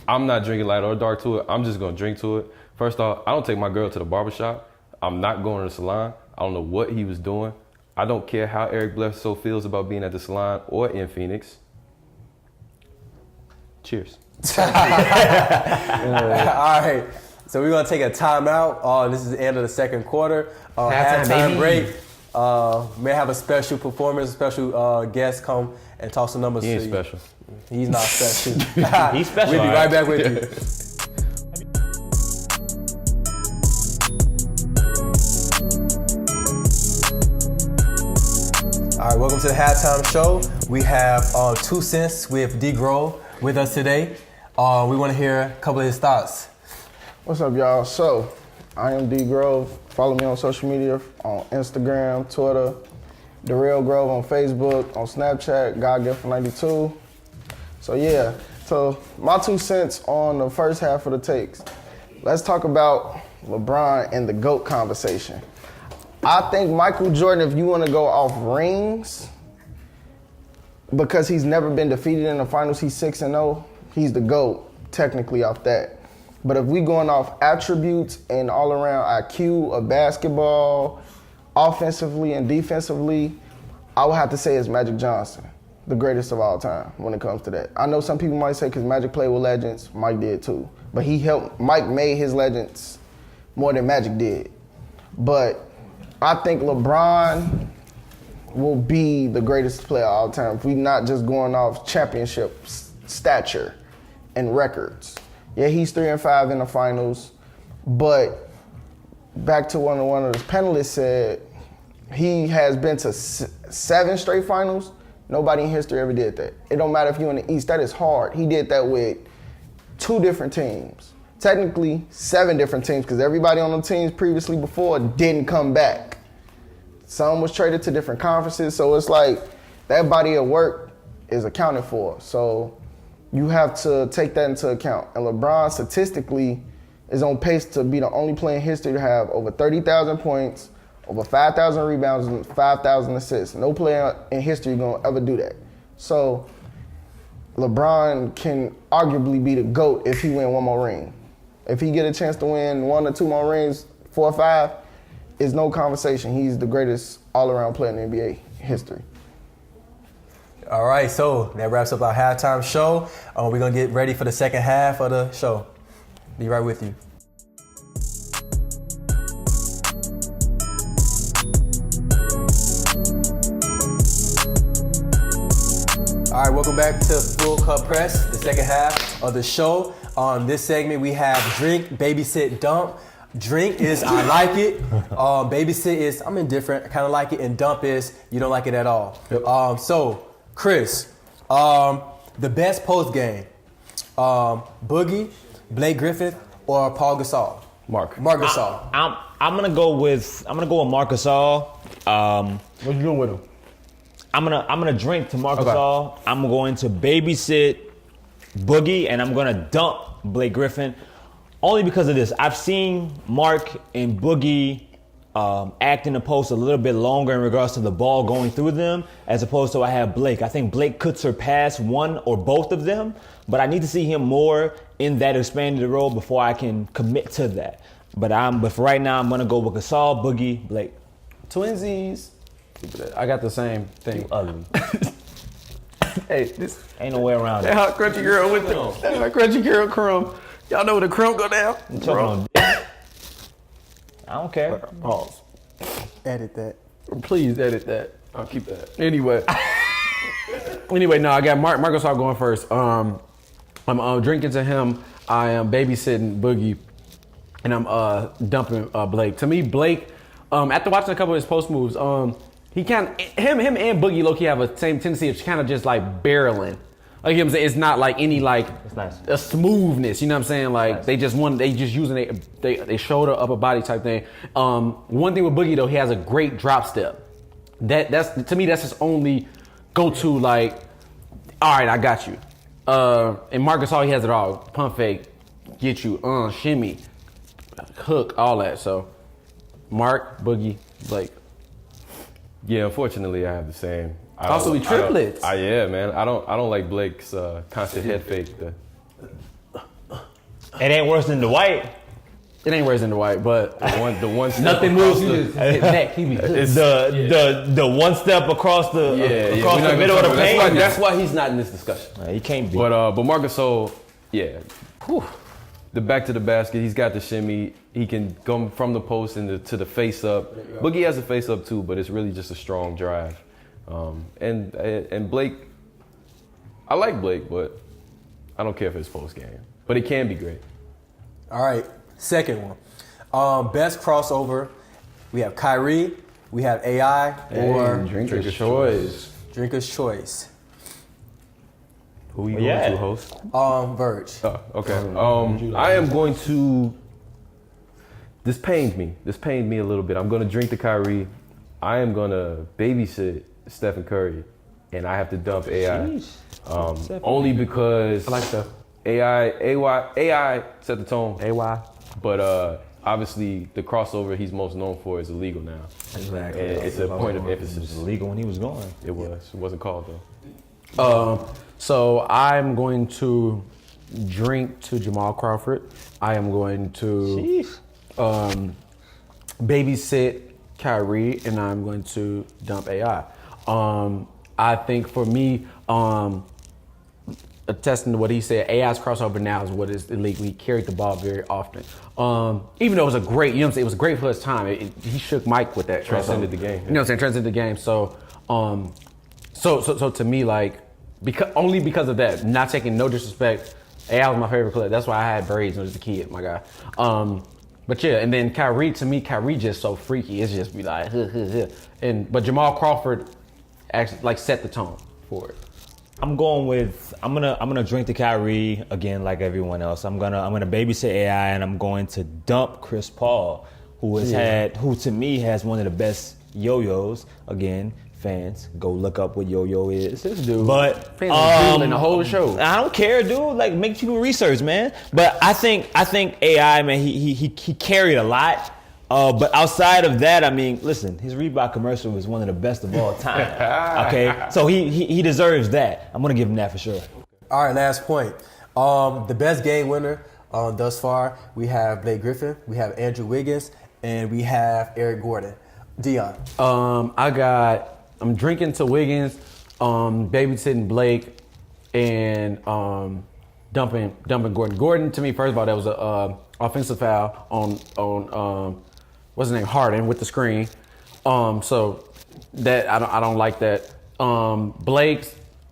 I'm not drinking light or dark to it. I'm just gonna drink to it. First off, I don't take my girl to the barbershop. I'm not going to the salon. I don't know what he was doing. I don't care how Eric Bledsoe feels about being at the salon or in Phoenix. Cheers. All right, so we're gonna take a timeout. This is the end of the second quarter. Halftime break. may have a special performance, a special guest come and talk some numbers He ain't to you. special. He's not special. He's special. We'll be all right back with you. All right, welcome to the halftime show. We have 2 Cents with D Grove with us today. We want to hear a couple of his thoughts. What's up, y'all? So, I am D Grove. Follow me on social media on Instagram, Twitter, The Real Grove on Facebook, on Snapchat, GodGift92. So yeah, so my 2 cents on the first half of the takes. Let's talk about LeBron and the GOAT conversation. I think Michael Jordan, if you want to go off rings, because he's never been defeated in the finals, he's 6-0, he's the GOAT, technically off that. But if we going off attributes and all around IQ of basketball, offensively and defensively, I would have to say it's Magic Johnson, the greatest of all time when it comes to that. I know some people might say because Magic played with legends, Mike did too. But Mike made his legends more than Magic did. But I think LeBron will be the greatest player of all time if we're not just going off championship stature and records. Yeah, he's 3-5 in the finals, but back to one of the panelists said, he has been to 7 straight finals. Nobody in history ever did that. It don't matter if you're in the East, that is hard. He did that with 2 different teams. Technically, 7 different teams, because everybody on the teams previously before didn't come back. Some was traded to different conferences, so it's like that body of work is accounted for. So you have to take that into account. And LeBron statistically is on pace to be the only player in history to have over 30,000 points, over 5,000 rebounds, and 5,000 assists. No player in history gonna ever do that. So LeBron can arguably be the GOAT if he win 1 more ring. If he get a chance to win 1 or 2 more rings, 4 or 5, it's no conversation. He's the greatest all-around player in NBA history. All right, so that wraps up our halftime show. We're going to get ready for the second half of the show. Be right with you. All right, welcome back to Full Cup Press, the second half of the show. On this segment, we have Drink, Babysit, Dump. Drink is I like it. Babysit is I'm indifferent, I kind of like it. And dump is you don't like it at all. Yep. So, Chris, the best post game, Boogie, Blake Griffin, or Paul Gasol? Mark Gasol. I'm gonna go with Marc Gasol. What you doing with him? I'm gonna drink to Marc Gasol. I'm going to babysit Boogie, and I'm gonna dump Blake Griffin. Only because of this. I've seen Mark and Boogie act in the post a little bit longer in regards to the ball going through them, as opposed to I have Blake. I think Blake could surpass one or both of them, but I need to see him more in that expanded role before I can commit to that. But for right now, I'm gonna go with Gasol, Boogie, Blake. Twinsies. I got the same thing. Ugly. Hey, this Ain't no way around that it. hot crunchy girl with the that hot crunchy girl crumb. Y'all know when the crumb go down? I'm choking on dick. I don't care. Pause. Edit that. Please edit that. I'll keep that. Anyway, no, I got Marc Gasol going first. I'm drinking to him. I am babysitting Boogie, and I'm dumping Blake. To me, Blake, after watching a couple of his post moves, him and Boogie low-key have a same tendency of kind of just like barreling. Like, you know what I'm saying? It's not like any like nice. a smoothness, you know what I'm saying? Like Nice. they just using they shoulder upper body type thing. One thing with Boogie though, he has a great drop step. That's to me that's his only go-to, like, all right, I got you. And Marc Gasol, he has it all. Pump fake, get you, shimmy, hook, all that. So Mark, Boogie, Blake. Yeah, unfortunately, I have the same. Also, we triplets. Yeah, man. I don't like Blake's constant head fake. It ain't worse than Dwight. It ain't worse than the white, but The one step nothing across moves. He the- just hit neck. He be The one step across the across we're not the middle of gonna the talk about paint. That's why he's not in this discussion. He can't be. But Marc Gasol, yeah. the back to the basket. He's got the shimmy. He can come from the post and to the face up. Boogie has a face up too, but it's really just a strong drive. And Blake, I like Blake, but I don't care if it's post game. But it can be great. All right, second one. Best crossover. We have Kyrie, we have AI, or Drinker's choice. Drinker's Choice. Who you Yeah. going to, host? Verge. Oh, okay. I am going to. This pained me. This pained me a little bit. I'm going to drink the Kyrie. I am going to babysit Stephen Curry, and I have to dump AI. Only because I like that. AI set the tone. AY. But obviously, the crossover he's most known for is illegal now. Exactly. And it's a point of It was emphasis. illegal when he was gone. It was. It wasn't called though. So I'm going to drink to Jamal Crawford. I am going to babysit Kyrie, and I'm going to dump AI. I think for me, attesting to what he said, AI's crossover now is what is illegal. He carried the ball very often. Even though it was a great, you know what I'm saying, it was great for his time. He shook Mike with that. Transcended the game. You know what I'm saying? Transcended the game. So to me, like, only because of that, not taking no disrespect, AI was my favorite player. That's why I had braids when I was a kid, my guy. But yeah, and then Kyrie, to me, Kyrie just so freaky. It's just be like, but Jamal Crawford actually like set the tone for it. I'm gonna drink the Kyrie again like everyone else. I'm gonna babysit AI, and I'm going to dump Chris Paul, who to me has one of the best yo-yos. Again, fans, go look up what yo-yo is. This dude, but fans are drooling the whole show. I don't care, dude. Like, make you research, man. But I think AI, man, he carried a lot. But outside of that, I mean, listen, his Reebok commercial was one of the best of all time. Okay, so he deserves that. I'm gonna give him that for sure. All right, last point. The best game winner thus far, we have Blake Griffin, we have Andrew Wiggins, and we have Eric Gordon. Dion. I'm drinking to Wiggins, babysitting Blake, and dumping Gordon. Gordon, to me, first of all, that was a offensive foul on what's his name, Harden, with the screen. So that I don't like that. Blake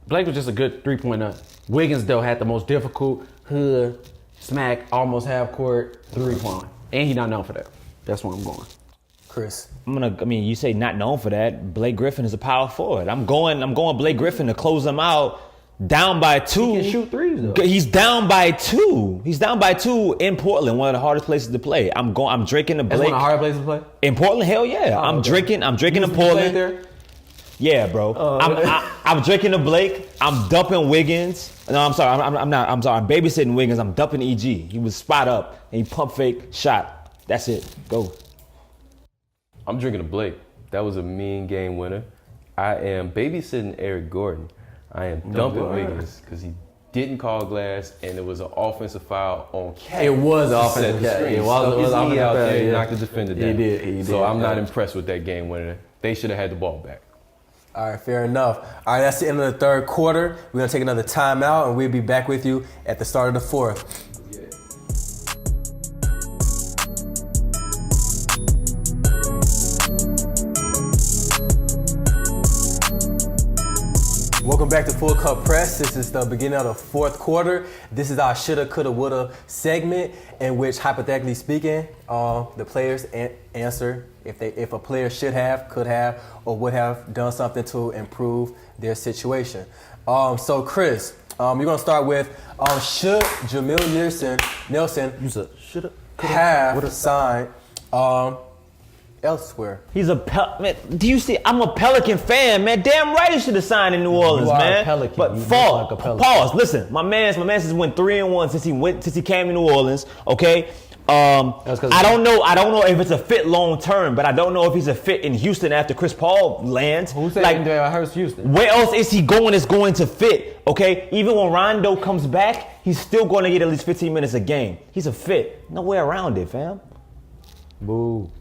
was just a good 3-pointer. Wiggins though had the most difficult hood smack, almost half court 3-point, and he not known for that. That's where I'm going. Chris. You say not known for that. Blake Griffin is a power forward. I'm going Blake Griffin to close him out. Down by 2. He can shoot threes though. He's down by 2. He's down by 2 in Portland, one of the hardest places to play. I'm drinking the Blake. That's one of the hardest places to play? In Portland, hell yeah. I'm drinking the Portland. There? Yeah, bro. I'm drinking the Blake. I'm dumping Wiggins. No, I'm sorry. I'm not. I'm sorry. I'm babysitting Wiggins. I'm dumping EG. He was spot up and he pump fake shot. That's it. Go. I'm drinking a Blake. That was a mean game winner. I am babysitting Eric Gordon. I am dumping Wiggins because he didn't call glass, and it was an offensive foul on Cat. It was offensive foul. It was offensive out there. He knocked the defender down. He did. So I'm not impressed with that game winner. They should have had the ball back. All right, fair enough. All right, that's the end of the third quarter. We're going to take another timeout, and we'll be back with you at the start of the fourth. Welcome back to Full Cup Press. This is the beginning of the fourth quarter. This is our shoulda, coulda, woulda segment in which, hypothetically speaking, the players answer if a player should have, could have, or would have done something to improve their situation. So, Chris, you're going to start with, should Jameer Nelson have signed elsewhere? He's man, do you see? I'm a Pelican fan, man. Damn right he should have signed in New Orleans, You are man. a Pelican. But You look like a Pelican. pause. Listen, my man has went 3-1 since he came to New Orleans. Okay. I don't know if it's a fit long term, but I don't know if he's a fit in Houston after Chris Paul lands. Who said hurts Houston? Where else is he going that's going to fit? Okay, even when Rondo comes back, he's still going to get at least 15 minutes a game. He's a fit. No way around it, fam. Boo.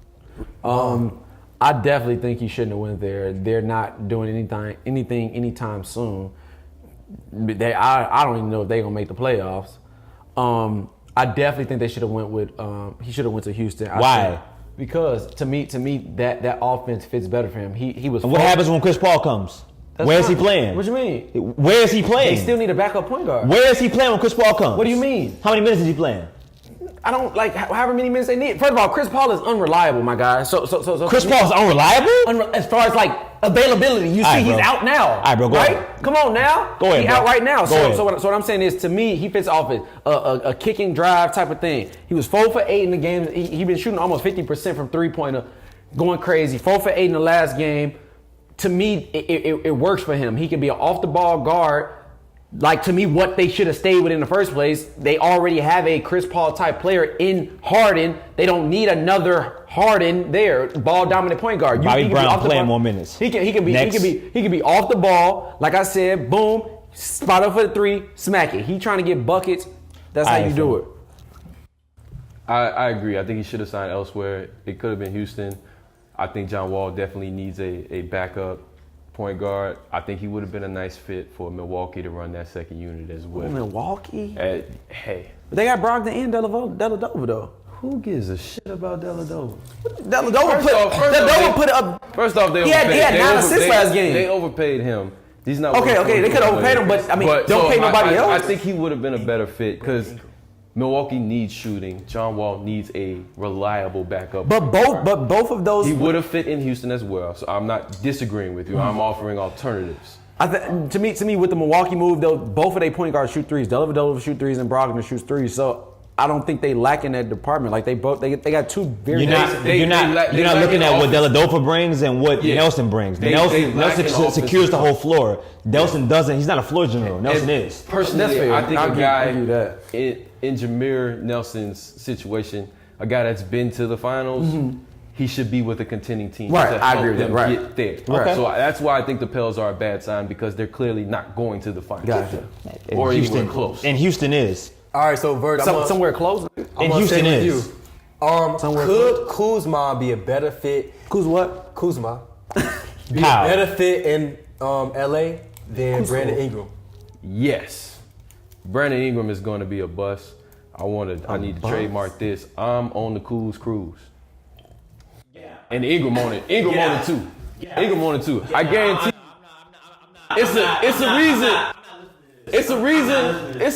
I definitely think he shouldn't have went there. They're not doing anything anytime soon. I don't even know if they're gonna make the playoffs. I definitely think they should have went with. He should have went to Houston. Why? Because to me, that offense fits better for him. He was. And what happens when Chris Paul comes? Where's he playing? What you mean? Where is he playing? They still need a backup point guard. Where is he playing when Chris Paul comes? What do you mean? How many minutes is he playing? I don't like however many minutes they need. First of all, Chris Paul is unreliable, my guy. So Chris Paul's unreliable? As far as like availability, you see, he's out now. All right, bro, go right? ahead. Come on now. Go ahead, He's bro. out right now. Go ahead. So what I'm saying is, to me, he fits off a kicking drive type of thing. He was 4 for 8 in the game. He been shooting almost 50% from 3-pointer, going crazy. 4 for 8 in the last game. To me, it works for him. He can be an off the ball guard. Like, to me, what they should have stayed with in the first place, they already have a Chris Paul type player in Harden. They don't need another Harden there, ball dominant point guard. Bobby Brown playing more minutes. He can be off the ball. Like I said, boom, spot up for the 3, smack it. He trying to get buckets. That's how you do it. I agree. I think he should have signed elsewhere. It could have been Houston. I think John Wall definitely needs a backup point guard. I think he would have been a nice fit for Milwaukee to run that second unit as well. Milwaukee? Hey. But they got Brogdon and Dellavedova though. Who gives a shit about Dellavedova? Dellavedova put up. First off, they he overpaid. He had 9 assists last game. They overpaid him. He's not. Okay, they could have overpaid him, but I mean, don't pay nobody else. I think he would have been a better fit because Milwaukee needs shooting. John Wall needs a reliable backup. But both of those. He would have fit in Houston as well. So I'm not disagreeing with you. I'm offering alternatives. To me, with the Milwaukee move, though, both of their point guards shoot threes. Dellavedova shoot threes and Brogdon shoots threes. So I don't think they lack in that department. Like they got two very. You're not looking at what Dellavedova brings and what Nelson brings. Nelson secures the whole floor. Nelson doesn't. He's not a floor general. Nelson is. Personally, I think a guy in Jameer Nelson's situation, a guy that's been to the finals, he should be with a contending team. Right, to I help agree with them that. Right. Get there. Okay. So that's why I think the Pels are a bad sign because they're clearly not going to the finals. Gotcha. Or even close. And Houston is. All right, so Vert, somewhere close. And Houston is. Could Kuzma be a better fit? Kuzma. Be a better fit in LA than Brandon Ingram? Yes. Brandon Ingram is going to be a bust. I need to trademark this. I'm on the Kuz cruise. Yeah. And Ingram on it. Ingram on it too. Yeah. Ingram on it too. I guarantee. It's a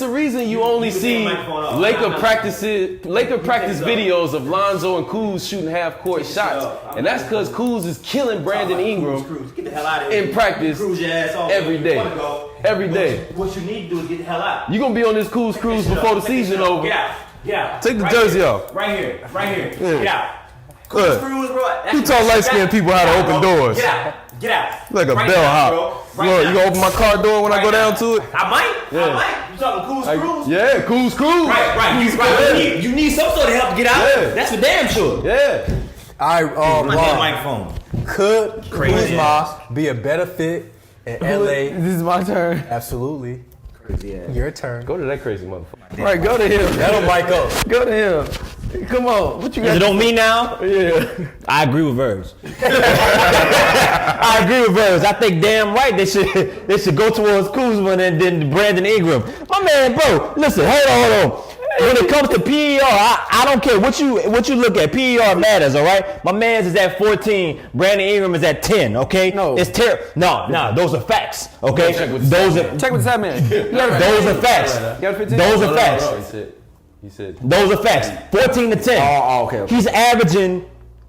reason you only see Laker practice videos of Lonzo and Kuz shooting half court shots, and that's because Kuz is killing Brandon Ingram in practice every day. Every day. What you need to do is get the hell out. You're gonna be on this Kuz cruise before the season over. Get out. Take the jersey off. Right here. Yeah. Get out. Good. You taught light-skinned people how to open doors. Get out. Like a bellhop. You gonna open my car door when I go down to it? I might. You talking Kuz cruise? Yeah, Kuz cruise. Right. You need some sort of help to get out. Yeah. That's for damn sure. Yeah. All right, Ron, microphone. could Kuzma be a better fit in LA? This is my turn. Absolutely. Crazy ass. Your turn. Go to that crazy motherfucker. All right, go to him. That'll mic up. Go to him. Come on. What you got? Is it on me now? Yeah. I agree with Verbs. I agree with Verbs. I think damn right they should go towards Kuzma and then Brandon Ingram. My man, bro, listen, hold on. When it comes to PER, I don't care what you look at. PER matters, all right? My man's is at 14. Brandon Ingram is at 10, okay? No. It's terrible. No, those are facts, okay? Check with that man. Those are facts. Those are facts. He said. Those are facts. 14 to 10. Oh, okay.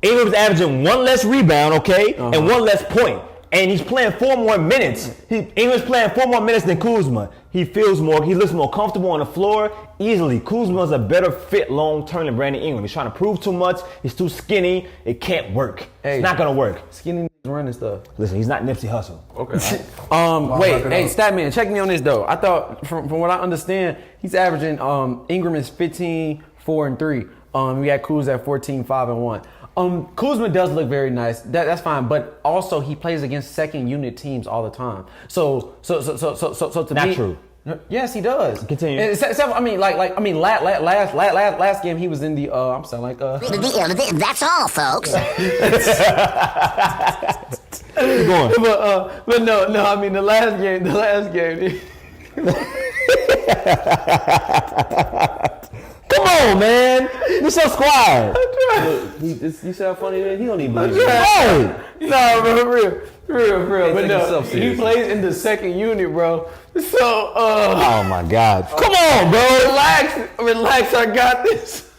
Ingram's averaging one less rebound, okay, and one less point. And he's playing 4 more minutes. Ingram's playing 4 more minutes than Kuzma. He feels more. He looks more comfortable on the floor easily. Kuzma's a better fit long term than Brandon Ingram. He's trying to prove too much. He's too skinny. It can't work. It's not gonna work. Skinny running stuff. Listen, he's not Nipsey Hussle. Okay. Wait, hey, Statman, check me on this though. I thought from what I understand, he's averaging Ingram is 15, 4, and 3. We got Kuz at 14, 5, and 1. Kuzma does look very nice. That's fine, but also he plays against second unit teams all the time. So to me, Not true. Yes, he does. Continue. Last game he was in the. I'm sounding like. That's all, folks. Keep going. But no. I mean the last game. Come on, man. This your squad. Look, you see how funny that? He don't even believe it. Hey. No, bro, for real. But take no, himself he seriously. plays in the second unit, bro. So, Oh my God. Come on, bro. relax. I got this.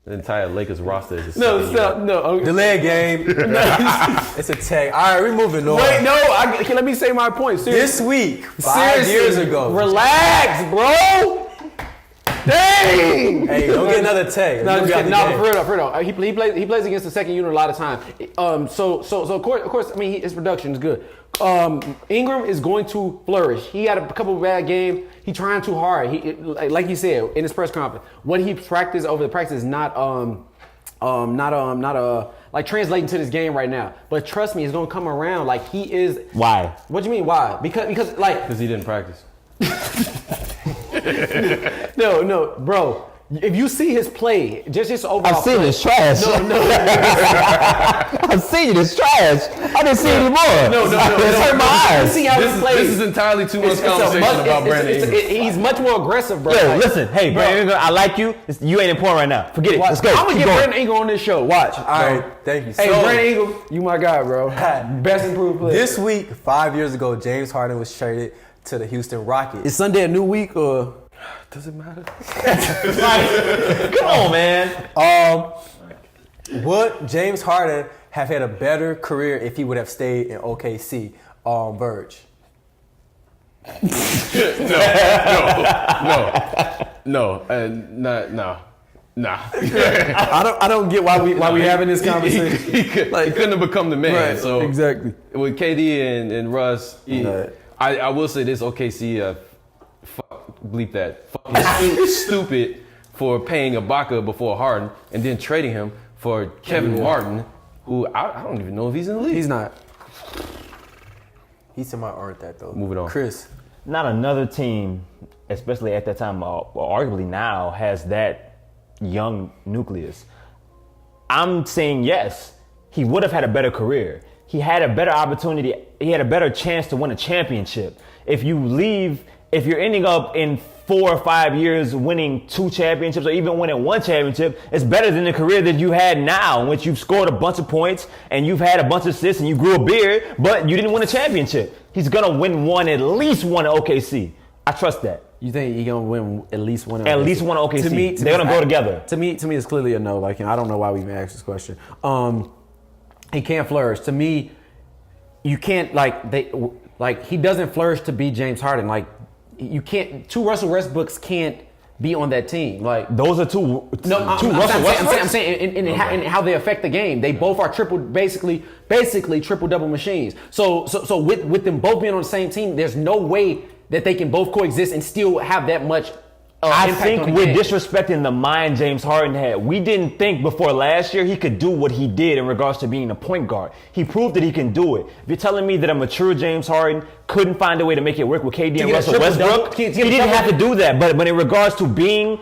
The entire Lakers roster is a No, second stop. unit. No. Okay. Delay game. It's a tag. All right, we're moving on. Wait, no. Let me say my point. Seriously. This week, 5 years ago. Relax, bro. Dang. Hey, don't get another tag. No, You'll just be out kidding. the No, game. for real. He plays against the second unit a lot of time. So of course, I mean his production is good. Ingram is going to flourish. He had a couple of bad games. He trying too hard. Like he said in his press conference, what he practiced over the practice is not like translating to this game right now. But trust me, it's gonna come around. Like he is. Why? What do you mean? Why? Because like Because he didn't practice. no, bro. If you see his play, just overall. I've seen play, it's trash. No. I've seen it. It's trash. I didn't see it anymore. No. It's hurt my You eyes. see how This he plays. is entirely too much It's a conversation much- about Brandon Ingram. He's much more aggressive, bro. Yo, Like, listen. Hey, bro, Brandon Ingram, I like you. You ain't important right now. Forget it. watch. Let's go. I'm gonna Keep get going. Brandon Ingram on this show. Watch. All right, thank you. Hey, So, Brandon Ingram, you my guy, bro. Best improved player. this week, 5 years ago, James Harden was traded to the Houston Rockets. Is Sunday a new week or? Does it matter? Come on, man. Would James Harden have had a better career if he would have stayed in OKC? Verge. No. Nah. I don't get why we having this conversation. He couldn't have become the man. Right, So exactly. with KD and Russ, Right. I will say this: OKC, bleep that, fucking stupid for paying Ibaka before Harden and then trading him for Kevin Martin, who I don't even know if he's in the league. He's not. He somebody earned that though. Moving on. Chris. Not another team, especially at that time, or arguably now, has that young nucleus. I'm saying yes. He would have had a better career. He had a better opportunity. He had a better chance to win a championship. If you're ending up in 4 or 5 years winning 2 championships or even winning 1 championship, it's better than the career that you had now, in which you've scored a bunch of points and you've had a bunch of assists and you grew a beard, but you didn't win a championship. He's gonna win at least one at OKC. I trust that. You think he's gonna win at least one? At least one OKC. They're gonna go together. To me, it's clearly a no. Like I don't know why we even asked this question. He can't flourish. To me, you can't he doesn't flourish to be James Harden. Like you can't. 2 Russell Westbrooks can't be on that team. Like Those are two Russell I'm Westbrooks. saying in how they affect the game. They both are basically triple double machines. So with them both being on the same team, there's no way that they can both coexist and still have that much. I impact think on the we're game. disrespecting the mind James Harden had. We didn't think before last year he could do what he did in regards to being a point guard. He proved that he can do it. If you're telling me that a mature James Harden couldn't find a way to make it work with KD and get a Russell triple-double? Westbrook, He he get a didn't have to triple- do that. But in regards to being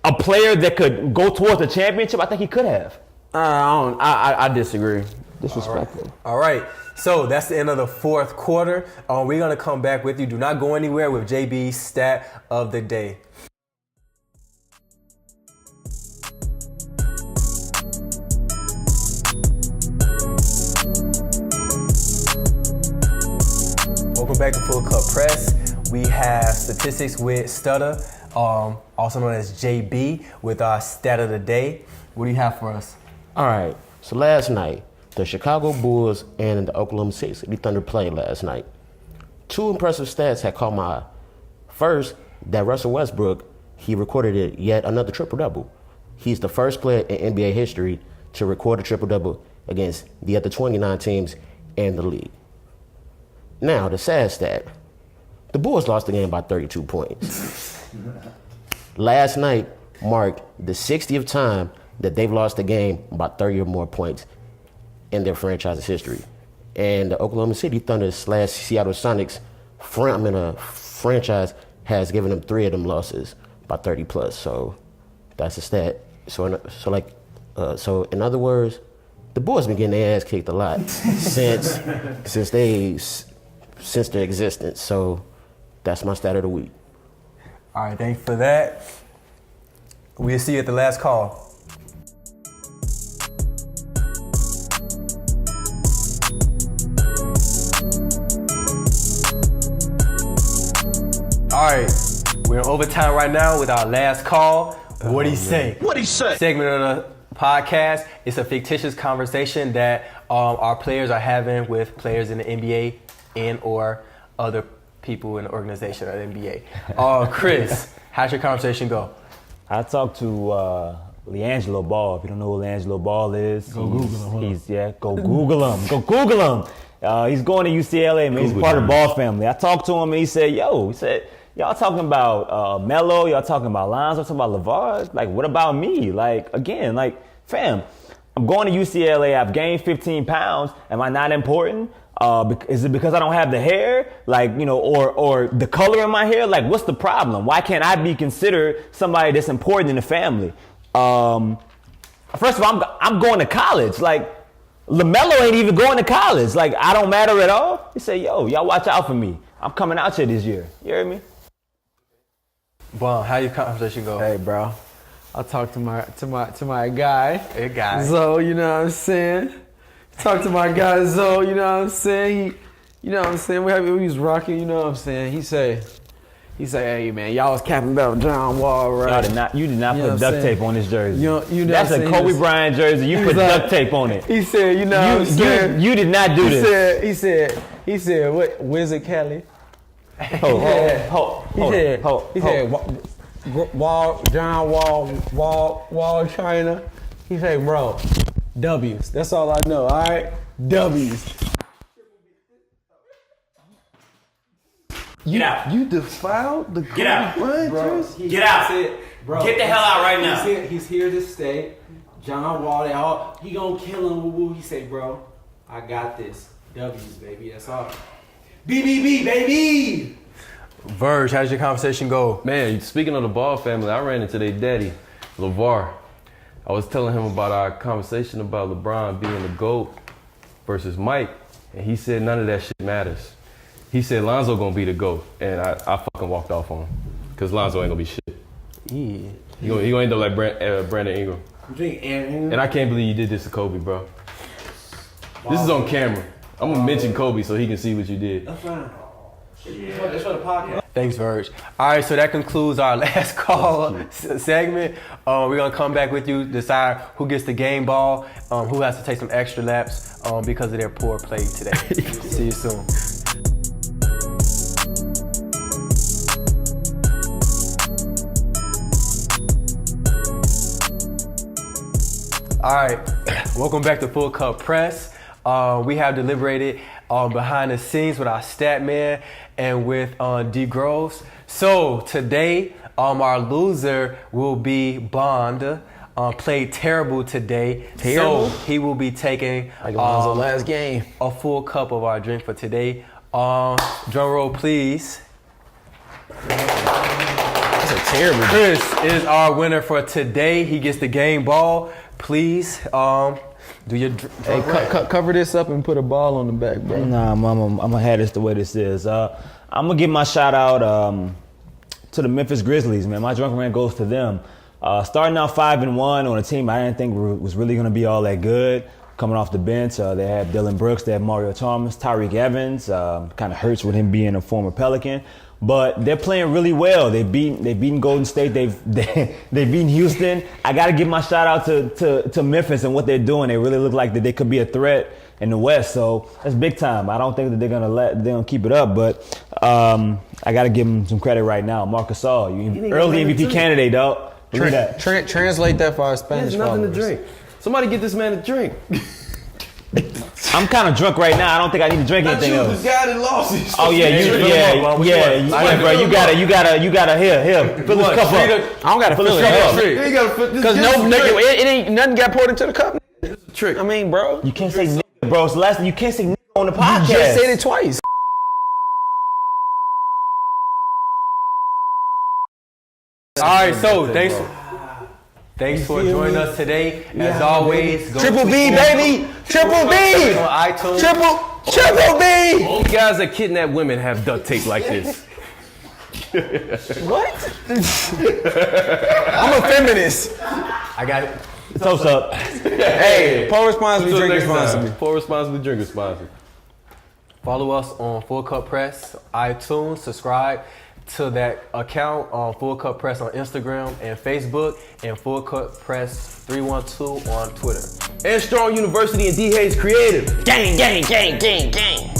a player that could go towards a championship, I think he could have. I disagree. Disrespectful. All right. So that's the end of the 4th quarter. We're gonna come back with you. Do not go anywhere with JB's stat of the day. Welcome back to Full Cup Press. We have statistics with Stutter, also known as JB, with our stat of the day. What do you have for us? All right. So last night, the Chicago Bulls and the Oklahoma City Thunder played last night. 2 impressive stats had caught my eye. First, that Russell Westbrook, he recorded yet another triple-double. He's the first player in NBA history to record a triple-double against the other 29 teams in the league. Now, the sad stat, the Bulls lost the game by 32 points. Last night marked the 60th time that they've lost a game by 30 or more points in their franchise's history. And the Oklahoma City Thunder / Seattle Sonics franchise has given them 3 of them losses by 30 plus. So that's a stat. So in other words, the Bulls been getting their ass kicked a lot since their existence. So that's my stat of the week. All right, thanks for that. We'll see you at the last call. All right, we're in overtime right now with our last call. What'd he say? What'd he say? Segment of the podcast. It's a fictitious conversation that our players are having with players in the NBA and or other people in the organization of the NBA. Chris, how'd your conversation go? I talked to LiAngelo Ball. If you don't know who LiAngelo Ball is, go Google him. Go Google him. Go Google him. He's going to UCLA, man. He's part of the Ball family. I talked to him and he said, y'all talking about Melo, y'all talking about Lonzo, talking about LeVar. Like, what about me? Like, again, like, fam, I'm going to UCLA. I've gained 15 pounds. Am I not important? Is it because I don't have the hair? Like, or the color in my hair? Like, what's the problem? Why can't I be considered somebody that's important in the family? First of all, I'm going to college. Like, LaMelo ain't even going to college. Like, I don't matter at all. He said, y'all watch out for me. I'm coming out here this year. You hear me? Well, how your conversation go? Hey, bro. I talked to my guy. Hey, guy. Zo, you know what I'm saying? Talk to my guy Zo, you know what I'm saying? We was rocking, you know what I'm saying? He say, hey man, y'all was capping about John Wall, right? You did not put duct tape on this jersey. That's a saying? Kobe Bryant jersey. You put duct tape on it. He said, you know what I'm saying? You did not do this. He said, what, Wizard Kelly? He said, Wall, China. He said, bro, W's. That's all I know, all right? W's. Get out. You defiled the Get out. Kobe Bryant jersey? Get out. Get the hell out right now. He's here to stay. John Wall, he gonna kill him. Woo-woo. He say, bro, I got this. W's, baby. That's all. BBB, baby. Verge, how did your conversation go? Man, speaking of the Ball family, I ran into their daddy, LeVar. I was telling him about our conversation about LeBron being the GOAT versus Mike, and he said none of that shit matters. He said Lonzo gonna be the GOAT, and I fucking walked off on him, because Lonzo ain't gonna be shit. Yeah. He gonna end up like Brandon Ingram. And I can't believe you did this to Kobe, bro. This is on camera. I'm gonna mention Kobe so he can see what you did. That's fine. That's for the podcast. Thanks, Verge. All right, so that concludes our last call segment. We're going to come back with you, decide who gets the game ball, who has to take some extra laps because of their poor play today. See you soon. All right, welcome back to Full Cup Press. We have deliberated behind the scenes with our stat man and with D Groves. So today, our loser will be Bond. Played terrible today. Terrible? So he will be taking last game. a full cup of our drink for today. Drum roll, please. That's a terrible. Chris is our winner for today. He gets the game ball. Please do your Hey, cover this up and put a ball on the back, bro. Nah, I'm gonna have this the way this is. I'm gonna give my shout out to the Memphis Grizzlies, man. My drunk rant goes to them. Starting out 5-1 on a team I didn't think was really gonna be all that good. Coming off the bench, they had Dylan Brooks, they had Mario Chalmers, Tyreek Evans. Kind of hurts with him being a former Pelican. But they're playing really well. They've beaten Golden State. They've beaten Houston. I got to give my shout out to Memphis and what they're doing. They really look like that they could be a threat in the West. So that's big time. I don't think that they're gonna keep it up. But I got to give them some credit right now. Marcus Gasol, you early MVP candidate, dog. Translate that for our Spanish There's nothing followers. to drink. Somebody get this man a drink. I'm kind of drunk right now. I don't think I need to drink anything else. The guy that lost. Oh yeah, you gotta here. Fill this cup up. I don't gotta fill it up. Because it ain't nothing got poured into the cup. It's a trick. I mean, bro. You can't say nigga, bro. So you can't say nigga on the podcast. You just said it twice. All right, so thanks for joining us today. As always, go Triple B, baby. Triple B. on iTunes. Triple B. Only guys that kidnap women have duct tape like this. What? I'm a feminist. I got it. Toast up. Hey, pour responsibly, drink responsibly. Pour responsibly, drink responsibly. Follow us on Full Cup Press, iTunes. Subscribe to that account on Full Cup Press on Instagram and Facebook, and Full Cup Press 312 on Twitter. And Strong University and D Hayes Creative. Gang, gang, gang, gang, gang.